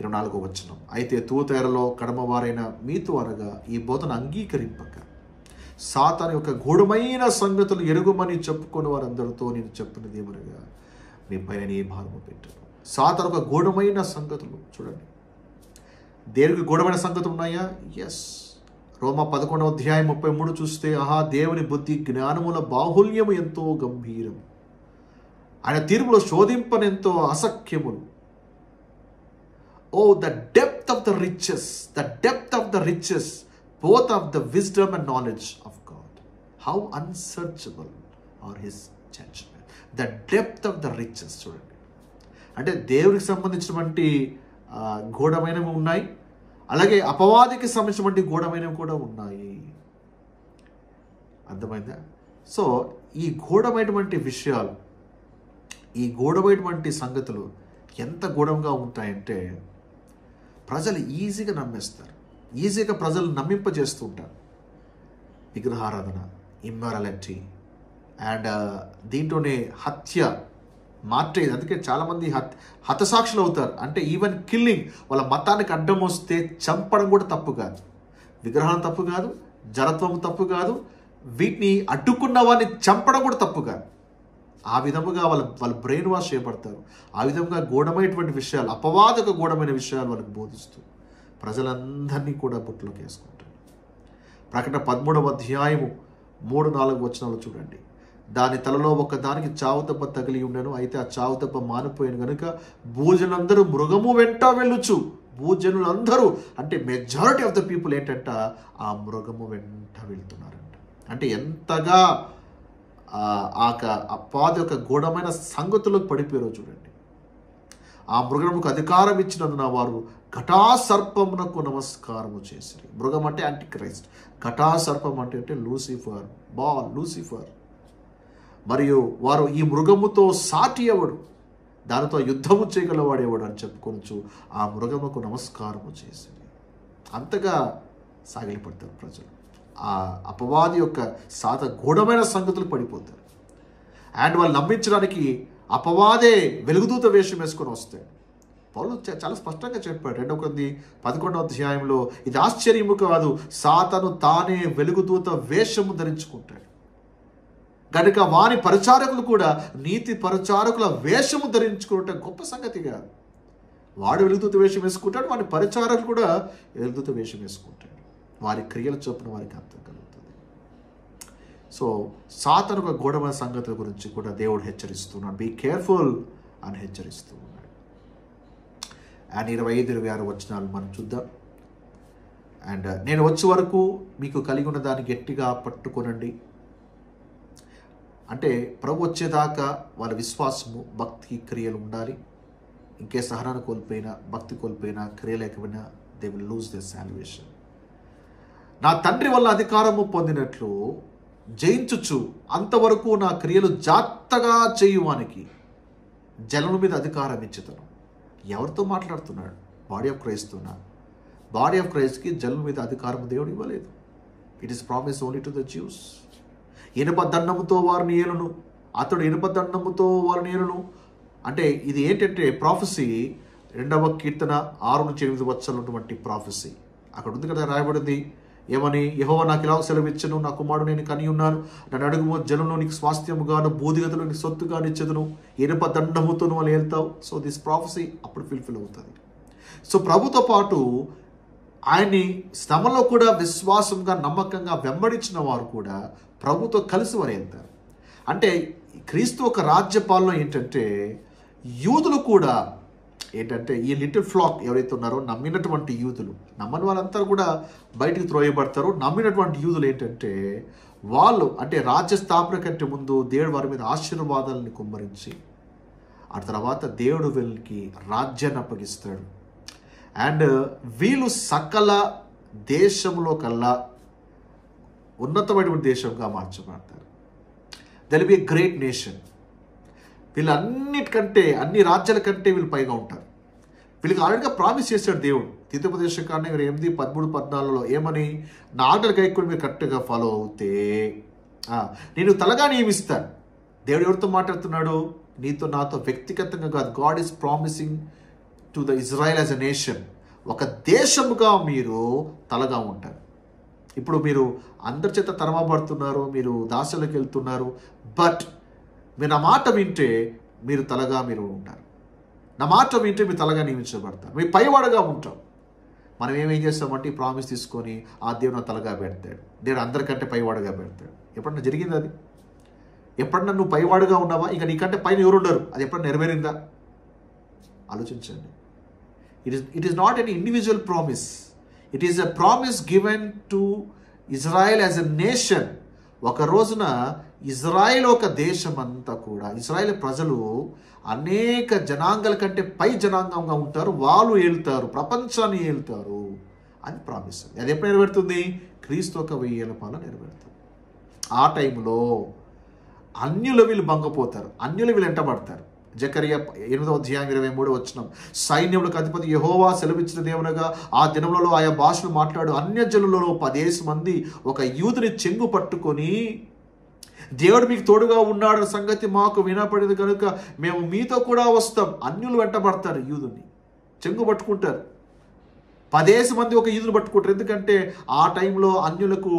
24వ వచనం, అయితే తూతేరలో కడమవారైన మీతో అనగా ఈ బోధన అంగీకరింపక సాతాను యొక్క గూఢమైన సంగతులు ఎరుగుమని చెప్పుకొని వారందరితో నేను చెప్పినది ఏమనగా మీ పైన ఏ భారము పెట్టాను. సాతాను ఒక గూఢమైన సంగతులు. చూడండి, దేవునికి గూఢమైన సంగతులు ఉన్నాయా? ఎస్. రోమా 11వ అధ్యాయం 33 చూస్తే, దేవుని బుద్ధి జ్ఞానముల బాహుల్యము ఎంతో గంభీరం, ఆయన తీర్పులో శోధింపనెంతో అసఖ్యములు. the depth of the riches, both of the wisdom and knowledge of God. How unsearchable are his judgment. The depth of the riches. చూడండి, అంటే దేవునికి సంబంధించినటువంటి గూఢమైనవి ఉన్నాయి, అలాగే అపవాదికి సంబంధించినటువంటి గూఢమైనవి కూడా ఉన్నాయి. అర్థమైందా? సో ఈ గూఢమైనటువంటి విషయాలు, ఈ గూఢమైనటువంటి సంగతులు ఎంత గూఢంగా ఉంటాయంటే ప్రజలు ఈజీగా నమ్మేస్తారు, ఈజీగా ప్రజలు నమ్మింపజేస్తూ ఉంటారు. విగ్రహారాధన, ఇమ్మారాలిటీ అండ్ దీంట్లోనే హత్య, మార్టేజ్. అందుకే చాలామంది హతసాక్షులు అవుతారు. అంటే ఈవెన్ కిల్లింగ్, వాళ్ళ మతానికి అడ్డం వస్తే చంపడం కూడా తప్పు కాదు, విగ్రహం తప్పు కాదు, జడత్వం తప్పు కాదు, వీటిని అడ్డుకున్న వారిని చంపడం కూడా తప్పు కాదు. ఆ విధముగా వాళ్ళు బ్రెయిన్ వాష్ చేయబడతారు. ఆ విధంగా గూఢమైనటువంటి విషయాలు, అపవాదక గూఢమైన విషయాలు వాళ్ళకి బోధిస్తూ ప్రజలందరినీ కూడా బుట్టలోకి వేసుకుంటారు. ప్రకటన 13వ అధ్యాయము 3-4 వచనాలు చూడండి. దాని తలలో ఒక దానికి చావు దెబ్బ తగిలి ఉండెను, అయితే ఆ చావు దెబ్బ మానిపోయాను కనుక భూజనులందరూ మృగము వెంట వెళ్ళుచు. భూజనులందరూ అంటే మెజారిటీ ఆఫ్ ద పీపుల్ ఏంటంట, ఆ మృగము వెంట వెళ్తున్నారంట. అంటే ఎంతగా అపవాది యొక్క గూఢమైన సంగతులకు పడిపోయారో చూడండి. ఆ మృగముకు అధికారం ఇచ్చినందున వారు ఘటాసర్పమునకు నమస్కారము చేసిరి. మృగం అంటే యాంటీ క్రైస్ట్, ఘటాసర్పం అంటే లూసిఫర్, లూసిఫర్. మరియు వారు ఈ మృగముతో సాటి ఎవడు, దానితో యుద్ధము చేయగలవాడేవాడు అని చెప్పుకొనొచ్చు ఆ మృగముకు నమస్కారము చేసిరి. అంతగా సాగిలిపడతారు ప్రజలు. ఆ అపవాది యొక్క గూఢమైన సంగతులు పడిపోతారు. అండ్ వాళ్ళు నమ్మించడానికి అపవాదే వెలుగుదూత వేషం వేసుకొని వస్తాడు. పౌలు చాలా స్పష్టంగా చెప్పాడు 2 కొరింథీ 11వ అధ్యాయంలో, ఇది ఆశ్చర్యము కాదు, సాతాను తానే వెలుగుదూత వేషము ధరించుకుంటాడు కనుక వాని పరిచారకులు కూడా నీతి పరిచారకుల వేషము ధరించుకుంటే గొప్ప సంగతి కాదు. వాడు వెలుగుదూత వేషం వేసుకుంటాడు, వాని పరిచారకులు కూడా వెలుగుదూత వేషం వేసుకుంటాడు. వారి క్రియల చొప్పున వారికి అర్థం కలుగుతుంది. సో సాతాను ఒక గూఢమైన సంగతుల గురించి కూడా దేవుడు హెచ్చరిస్తున్నాడు. బీ కేర్ఫుల్ అని హెచ్చరిస్తూ ఉన్నాడు. అండ్ 25-26 వచనాలు మనం చూద్దాం. అండ్ నేను వచ్చే వరకు మీకు కలిగి ఉన్న దాన్ని గట్టిగా పట్టుకొనండి. అంటే ప్రభు వచ్చేదాకా వాళ్ళ విశ్వాసము, భక్తి, క్రియలు ఉండాలి. ఇంకే సహనాన్ని కోల్పోయినా, భక్తి కోల్పోయినా, క్రియ లేకపోయినా they will lose they salvation. నా తండ్రి వల్ల అధికారము పొందినట్లు జయించుచు అంతవరకు నా క్రియలు జాగ్రత్తగా చేయువానికి జనుల మీద అధికారం ఇచ్చుతాను. ఎవరితో మాట్లాడుతున్నాడు? బాడీ ఆఫ్ క్రైస్తోనా? బాడీ ఆఫ్ క్రైస్ట్కి జనుల మీద అధికారం దేవుడు ఇవ్వలేదు. It is promise only to the Jews. ఇనుప దండముతో వారిని ఏలును, అతడు ఇనుప దండముతో వారిని ఏలును. అంటే ఇది ఏంటంటే ప్రాఫెసీ, 2వ కీర్తన 6-8 వచనాలు ఉన్నటువంటి ప్రాఫెసీ. అక్కడ ఉంది కదా, రాయబడింది ఏమని, యెహోవా నాకు ఇలా సెలవిచ్చెను, నా కుమారుడు నేను కని ఉన్నాను, నన్ను అడుగుము, జనులు నీకు స్వాస్థ్యముగాను భూదిగతులు నీకు సొత్తుగా నిచ్చెదను, ఇనుప దండముతో నువ్వు ఏళ్తావు. సో దిస్ ప్రాఫెసీ అప్పుడు ఫుల్ఫిల్ అవుతుంది. సో ప్రభుతో పాటు ఆయన్ని శ్రమలో కూడా విశ్వాసంగా నమ్మకంగా వెంబడించిన వారు కూడా ప్రభుతో కలిసి వారు వెళ్తారు. అంటే క్రీస్తు ఒక రాజ్యపాలన ఏంటంటే యూదులు కూడా ఏంటంటే ఈ లిటిల్ ఫ్లాక్ ఎవరైతే ఉన్నారో నమ్మినటువంటి యూదులు, నమ్మని వాళ్ళంతా కూడా బయటికి త్రోయబడతారు. నమ్మినటువంటి యూదులు ఏంటంటే వాళ్ళు అంటే రాజ్య స్థాపన కంటే ముందు దేవుడు వారి మీద ఆశీర్వాదాలను కుమ్మరించి ఆ తర్వాత దేవుడు వీళ్ళకి రాజ్యాన్ని అప్పగిస్తాడు. అండ్ వీళ్ళు సకల దేశంలో కల్లా ఉన్నతమైనటువంటి దేశంగా మార్చబడతారు. There will be a great nation. వీళ్ళన్నిటికంటే అన్ని రాజ్యాల కంటే వీళ్ళు పైగా ఉంటారు. వీళ్ళకి ఆల్రెడీగా ప్రామిస్ చేశాడు దేవుడు. ద్వితీయోపదేశ కాండం 8, 13, 14లో ఏమని, నా ఆటలు కైకొని మీరు కరెక్ట్గా ఫాలో అవుతే నేను తలగా నియమిస్తాను. దేవుడు ఎవరితో మాట్లాడుతున్నాడు? నీతో నాతో వ్యక్తిగతంగా కాదు. God is promising to the Israel as a nation. ఒక దేశముగా మీరు తలగా ఉంటారు. ఇప్పుడు మీరు అందరి చేత తరమబడుతున్నారు, మీరు దాసులకు వెళ్తున్నారు, బట్ మీరు నా మాట వింటే మీరు తలగా మీరు ఉంటారు. నా మాట వింటే మీరు తలగా నియమించబడతారు. మీ పైవాడుగా ఉంటాం. మనం ఏమేం చేస్తామంటే ఈ ప్రామిస్ తీసుకొని ఆ దేవుడు తలగా పెడతాడు, దేవుడు అందరికంటే పైవాడుగా పెడతాడు. ఎప్పుడన్నా జరిగింది అది? ఎప్పుడన్నా నువ్వు పైవాడుగా ఉన్నావా? ఇక నీకంటే పైన ఎవరు ఉండరు. అది ఎప్పుడన్నా నెరవేరిందా? ఆలోచించండి. It is not an individual promise. It is a promise given to Israel as a nation. ఒక రోజున ఇజ్రాయెల్ ఒక దేశం అంతా కూడా, ఇజ్రాయెల్ ప్రజలు అనేక జనాంగాల కంటే పై జనాంగంగా ఉంటారు. వాళ్ళు ఏళ్తారు, ప్రపంచాన్ని ఏళ్తారు అని ప్రామిస్. అది ఎప్పుడు నెరవేరుతుంది? క్రీస్తు ఒక 1000 ఏళ్ల పాలన నెరవేరుతుంది. ఆ టైంలో అన్యుల వీళ్ళు భంగపోతారు, అన్యుల వీళ్ళు వెంటబడతారు. జకరియా 8:23 సైన్యములకు అధిపతి యెహోవా సెలవిచ్చిన దేవునగా ఆ దినములలో ఆయా భాషలు మాట్లాడు అన్యజనులలో 10,000 మంది ఒక యూదుని చెంగు పట్టుకొని, దేవుడు మీకు తోడుగా ఉన్నాడు సంగతి మాకు వినపడింది కనుక మేము మీతో కూడా వస్తాం. అన్యులు వెంటబడతారు, యూదుని చెంగు పట్టుకుంటారు. 10,000 మంది ఒక యూదుని పట్టుకుంటారు. ఎందుకంటే ఆ టైంలో అన్యులకు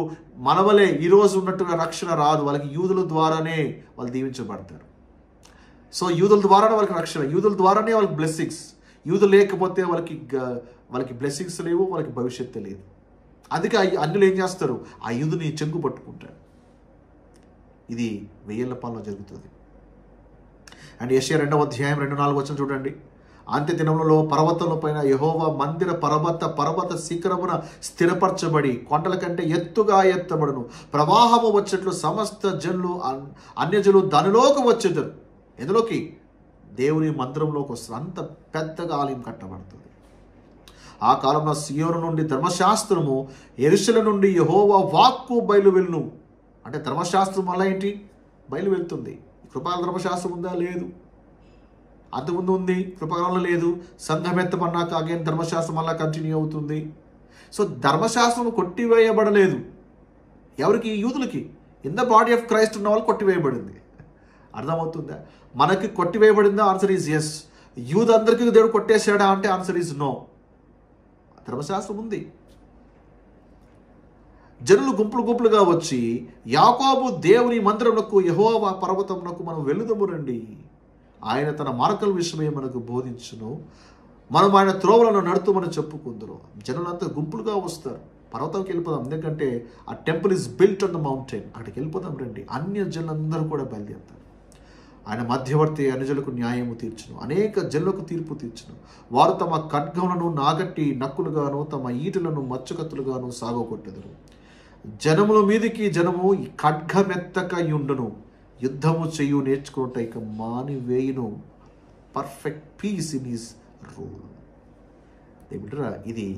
మనవలే ఈరోజు ఉన్నట్టుగా రక్షణ రాదు. వాళ్ళకి యూదుల ద్వారానే వాళ్ళు దీవించబడతారు. సో యూదుల ద్వారానే వాళ్ళకి రక్షణ, యూదుల ద్వారానే వాళ్ళకి బ్లెస్సింగ్స్. యూదులు లేకపోతే వాళ్ళకి బ్లెస్సింగ్స్ లేవు, వాళ్ళకి భవిష్యత్తు లేదు. అందుకే అన్యులు ఏం చేస్తారు? ఆ యూదుని చెంగు పట్టుకుంటారు. ఇది 1000 ఏళ్ల పాలన జరుగుతుంది. అండ్ యెషయా 2:2-4 చూడండి. అంత్య దినములలో పర్వతముల పైన యెహోవా మందిర పర్వత శిఖరమున స్థిరపరచబడి కొండల కంటే ఎత్తుగా ఎత్తబడును. ప్రవాహము వచ్చేట్లు సమస్త జనులు అన్యజనులు దానిలోకి వచ్చేద్దరు. ఎందులోకి? దేవుని మందిరంలోకి వస్తారు. అంత పెద్దగా ఆలయం కట్టబడుతుంది. ఆ కాలంలో సియోను నుండి ధర్మశాస్త్రము, యెరూషలేము నుండి యెహోవా వాక్కు బయలు వెళ్ళును. అంటే ధర్మశాస్త్రం వల్ల ఏంటి? బయలు వెళ్తుంది. కృపాకాల ధర్మశాస్త్రం ఉందా? లేదు. అంతకుముందు ఉంది, కృపాకాలంలో లేదు. సంఘం ఎత్తమన్నాక అగైన్ ధర్మశాస్త్రం వల్ల కంటిన్యూ అవుతుంది. సో ధర్మశాస్త్రం కొట్టివేయబడలేదు. ఎవరికి? యూదులకి. In the body of Christ ఉన్న వాళ్ళు కొట్టివేయబడింది. అర్థమవుతుందా? మనకి కొట్టివేయబడిందా? Answer is yes. యూత్ అందరికీ దేవుడు కొట్టేశాడా అంటే ఆన్సర్ ఈజ్ నో. ధర్మశాస్త్రం ఉంది. జనులు గుంపులు గుంపులుగా వచ్చి యాకోబు దేవుని మందిరమునకు యెహోవా పర్వతమునకు మనం వెళుదము రండి, ఆయన తన మార్గల విషయమై మనకు బోధించును, మనం ఆయన త్రోవలను నడుతుమని చెప్పుకుందరు. జనులంతా గుంపులుగా వస్తారు. పర్వతంకి వెళ్ళిపోదాం, ఎందుకంటే ఆ temple is built on the mountain. అక్కడికి వెళ్ళిపోదాం రండి. అన్య జనులందరూ కూడా బయలుదేరుతారు. ఆయన మధ్యవర్తి అనుజులకు న్యాయము తీర్చును, అనేక జనులకు తీర్పు తీర్చును. వారు తమ ఖడ్గములను నాగట్టి నక్కులుగాను తమ ఈటలను మచ్చకత్తులుగాను సాగొట్టెదరు. జనముల మీదికి జనము ఖడ్గమెత్తక యుండును, యుద్ధము చేయు నేర్చుకుంట ఇక మానివేయును. Perfect peace in his rule. ఏమిటరా ఇది?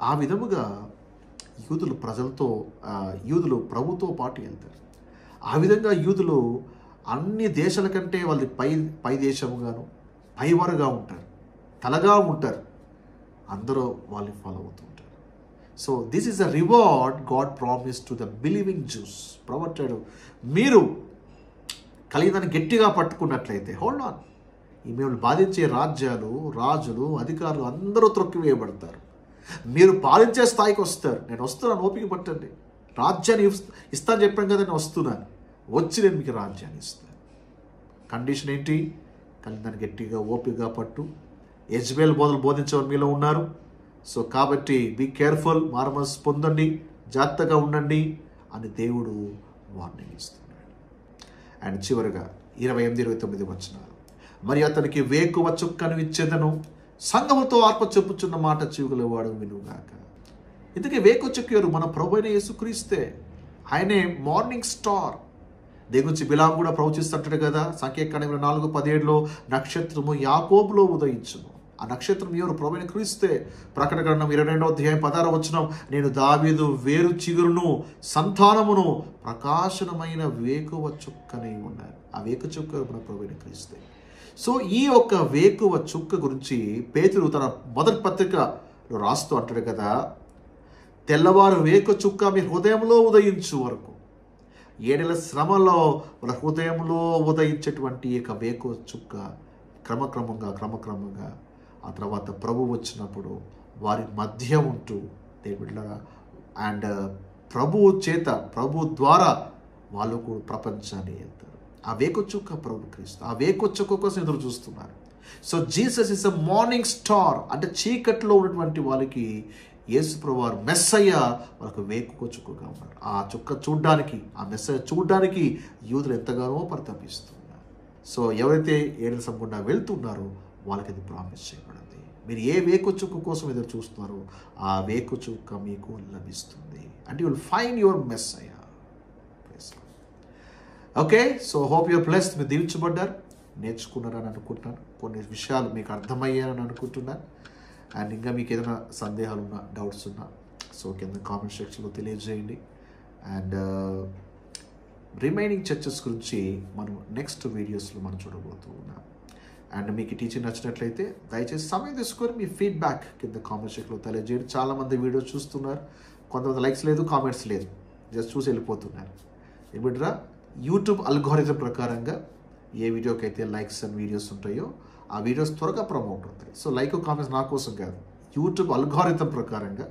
ఆ విధముగా యూదులు యూదులు ప్రభుతో పాటు వెళ్తారు. ఆ విధంగా యూదులు అన్ని దేశాల కంటే వాళ్ళది పై దేశముగాను పైవరుగా ఉంటారు, తలగా ఉంటారు. అందరూ వాళ్ళని ఫాలో అవుతూ ఉంటారు. So this is a reward God promise to the believing Jews. ప్రవర్తాడు, మీరు కలిగినని గట్టిగా పట్టుకున్నట్లయితే, హోల్డ్ ఆన్, ఈ మిమ్మల్ని బాధించే రాజ్యాలు, రాజులు, అధికారులు అందరూ త్రొక్కివేయబడతారు. మీరు పాలించే స్థాయికి వస్తారు. నేను వస్తున్నాను, ఓపిక పట్టండి. రాజ్యాన్ని ఇస్తాను చెప్పాను కదా, నేను వస్తున్నాను. వచ్చి నేను మీకు రాజ్యాన్ని ఇస్తాను. కండిషన్ ఏంటి? కలిగినని గట్టిగా ఓపికగా పట్టు, యెజ్బేల్ బోధలు బోధించేవారు మీలో ఉన్నారు. సో కాబట్టి బీ కేర్ఫుల్, మారుమనస్సు పొందండి, జాగ్రత్తగా ఉండండి అని దేవుడు వార్నింగ్ ఇస్తున్నాడు. అండ్ చివరిగా 28-29 వచనాలు. మరి అతనికి వేకువ చుక్కను ఇచ్చేదను, సంఘముతో ఆత్మ చెప్పుచున్న మాట చెవిగలవాడు వినుగాక. ఇందుకే వేకువ చుక్క ఎవరు? మన ప్రభు అయిన యేసుక్రీస్తే. ఆయనే మార్నింగ్ స్టార్. దేని గురించి బిలాం కూడా ప్రవచిస్తుంటాడు కదా, సంఖ్యాకాండం 4:17 నక్షత్రము యాకోబులో ఉదయించును. ఆ నక్షత్రం ఎవరు? ప్రభు అయిన క్రీస్తే. ప్రకటన గ్రంథం 22:16 వచనం, నేను దావీదు వేరు చిగురును సంతానమును ప్రకాశనమైన వేకువ చుక్కనై ఉన్నారు. ఆ వేకువ చుక్క మన ప్రభు అయిన క్రీస్తే. సో ఈ యొక్క వేకువ చుక్క గురించి పేతురు తన మొదటి పత్రికలో రాస్తూ అంటాడు కదా, తెల్లవారు వేకువ చుక్క మీ హృదయంలో ఉదయించు వరకు. 7 నెలల శ్రమలో మన హృదయంలో ఉదయించేటువంటి యొక్క వేకువ చుక్క క్రమక్రమంగా ఆ తర్వాత ప్రభు వచ్చినప్పుడు వారి మధ్య ఉంటూ దేవుళ్ళ అండ్ ప్రభు ద్వారా వాళ్ళు కూడా ప్రపంచాన్ని వెళ్తారు. ఆ వేకువ చుక్క ప్రభు క్రీస్తు. ఆ వేకువ చుక్క కోసం ఎదురు చూస్తున్నారు. So Jesus is a morning star. అంటే చీకట్లో ఉన్నటువంటి వాళ్ళకి యేసు ప్రభు వారు మెస్సయ్య వాళ్ళకు వేకువ చుక్కగా ఉన్నారు. ఆ చుక్క చూడ్డానికి, ఆ మెస్సయ్య చూడ్డానికి యూదులు ఎంతగానో పరితపిస్తున్నారు. సో ఎవరైతే ఏడల సంగుండా వెళ్తున్నారో వాళ్ళకి అది ప్రామిస్ చేయబడింది. మీరు ఏ వేకువ చుక్క కోసం ఎదురు చూస్తున్నారో ఆ వేకువ చుక్క మీకు లభిస్తుంది. అంటే you will find your Messiah. Okay, so hope your blessed. మీరు దీవించబడ్డారు, నేర్చుకున్నారని అనుకుంటున్నాను. కొన్ని విషయాలు మీకు అర్థమయ్యారని అనుకుంటున్నాను. అండ్ ఇంకా మీకు ఏదైనా సందేహాలు ఉన్నా, డౌట్స్ ఉన్నా సో కింద కామెంట్ సెక్షన్లో తెలియజేయండి. అండ్ రిమైనింగ్ చర్చెస్ గురించి మనం నెక్స్ట్ వీడియోస్లో మనం చూడబోతూ ఉన్నాం. అండ్ మీకు ఈ టీచింగ్ నచ్చినట్లయితే దయచేసి సమయం తీసుకొని మీ ఫీడ్బ్యాక్ కింద కామెంట్ సెక్షన్లో తెలియజేయండి. చాలామంది వీడియోస్ చూస్తున్నారు, కొంతమంది లైక్స్ లేదు, కామెంట్స్ లేదు, జస్ట్ చూసి వెళ్ళిపోతున్నారు. ఏమిట్రా యూట్యూబ్ అల్గోరిథం ప్రకారంగా ఏ వీడియోకి అయితే లైక్స్ అండ్ వీడియోస్ ఉంటాయో ఆ వీడియోస్ త్వరగా ప్రమోట్ అవుతాయి. సో లైక్ కామెంట్స్ నా కోసం కాదు, యూట్యూబ్ అల్గోరిథం ప్రకారంగా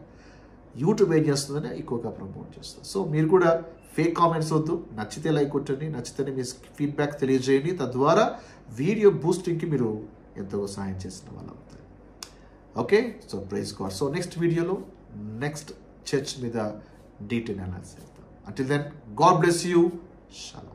యూట్యూబ్ ఏం చేస్తుందని ఎక్కువగా ప్రమోట్ చేస్తుంది. సో మీరు కూడా ఫేక్ కామెంట్స్ వద్దు, నచ్చితే లైక్ కొట్టండి, నచ్చితేనే మీ ఫీడ్బ్యాక్ తెలియజేయండి. తద్వారా వీడియో బూస్టింగ్కి మీరు ఎంతో సహాయం చేసిన వాళ్ళు అవుతారు. Okay, so praise God. So next వీడియోలో నెక్స్ట్ చర్చ్ మీద డీటెయిల్ అనాలిసిస్ చేద్దాం. Until then God bless you. Shalom.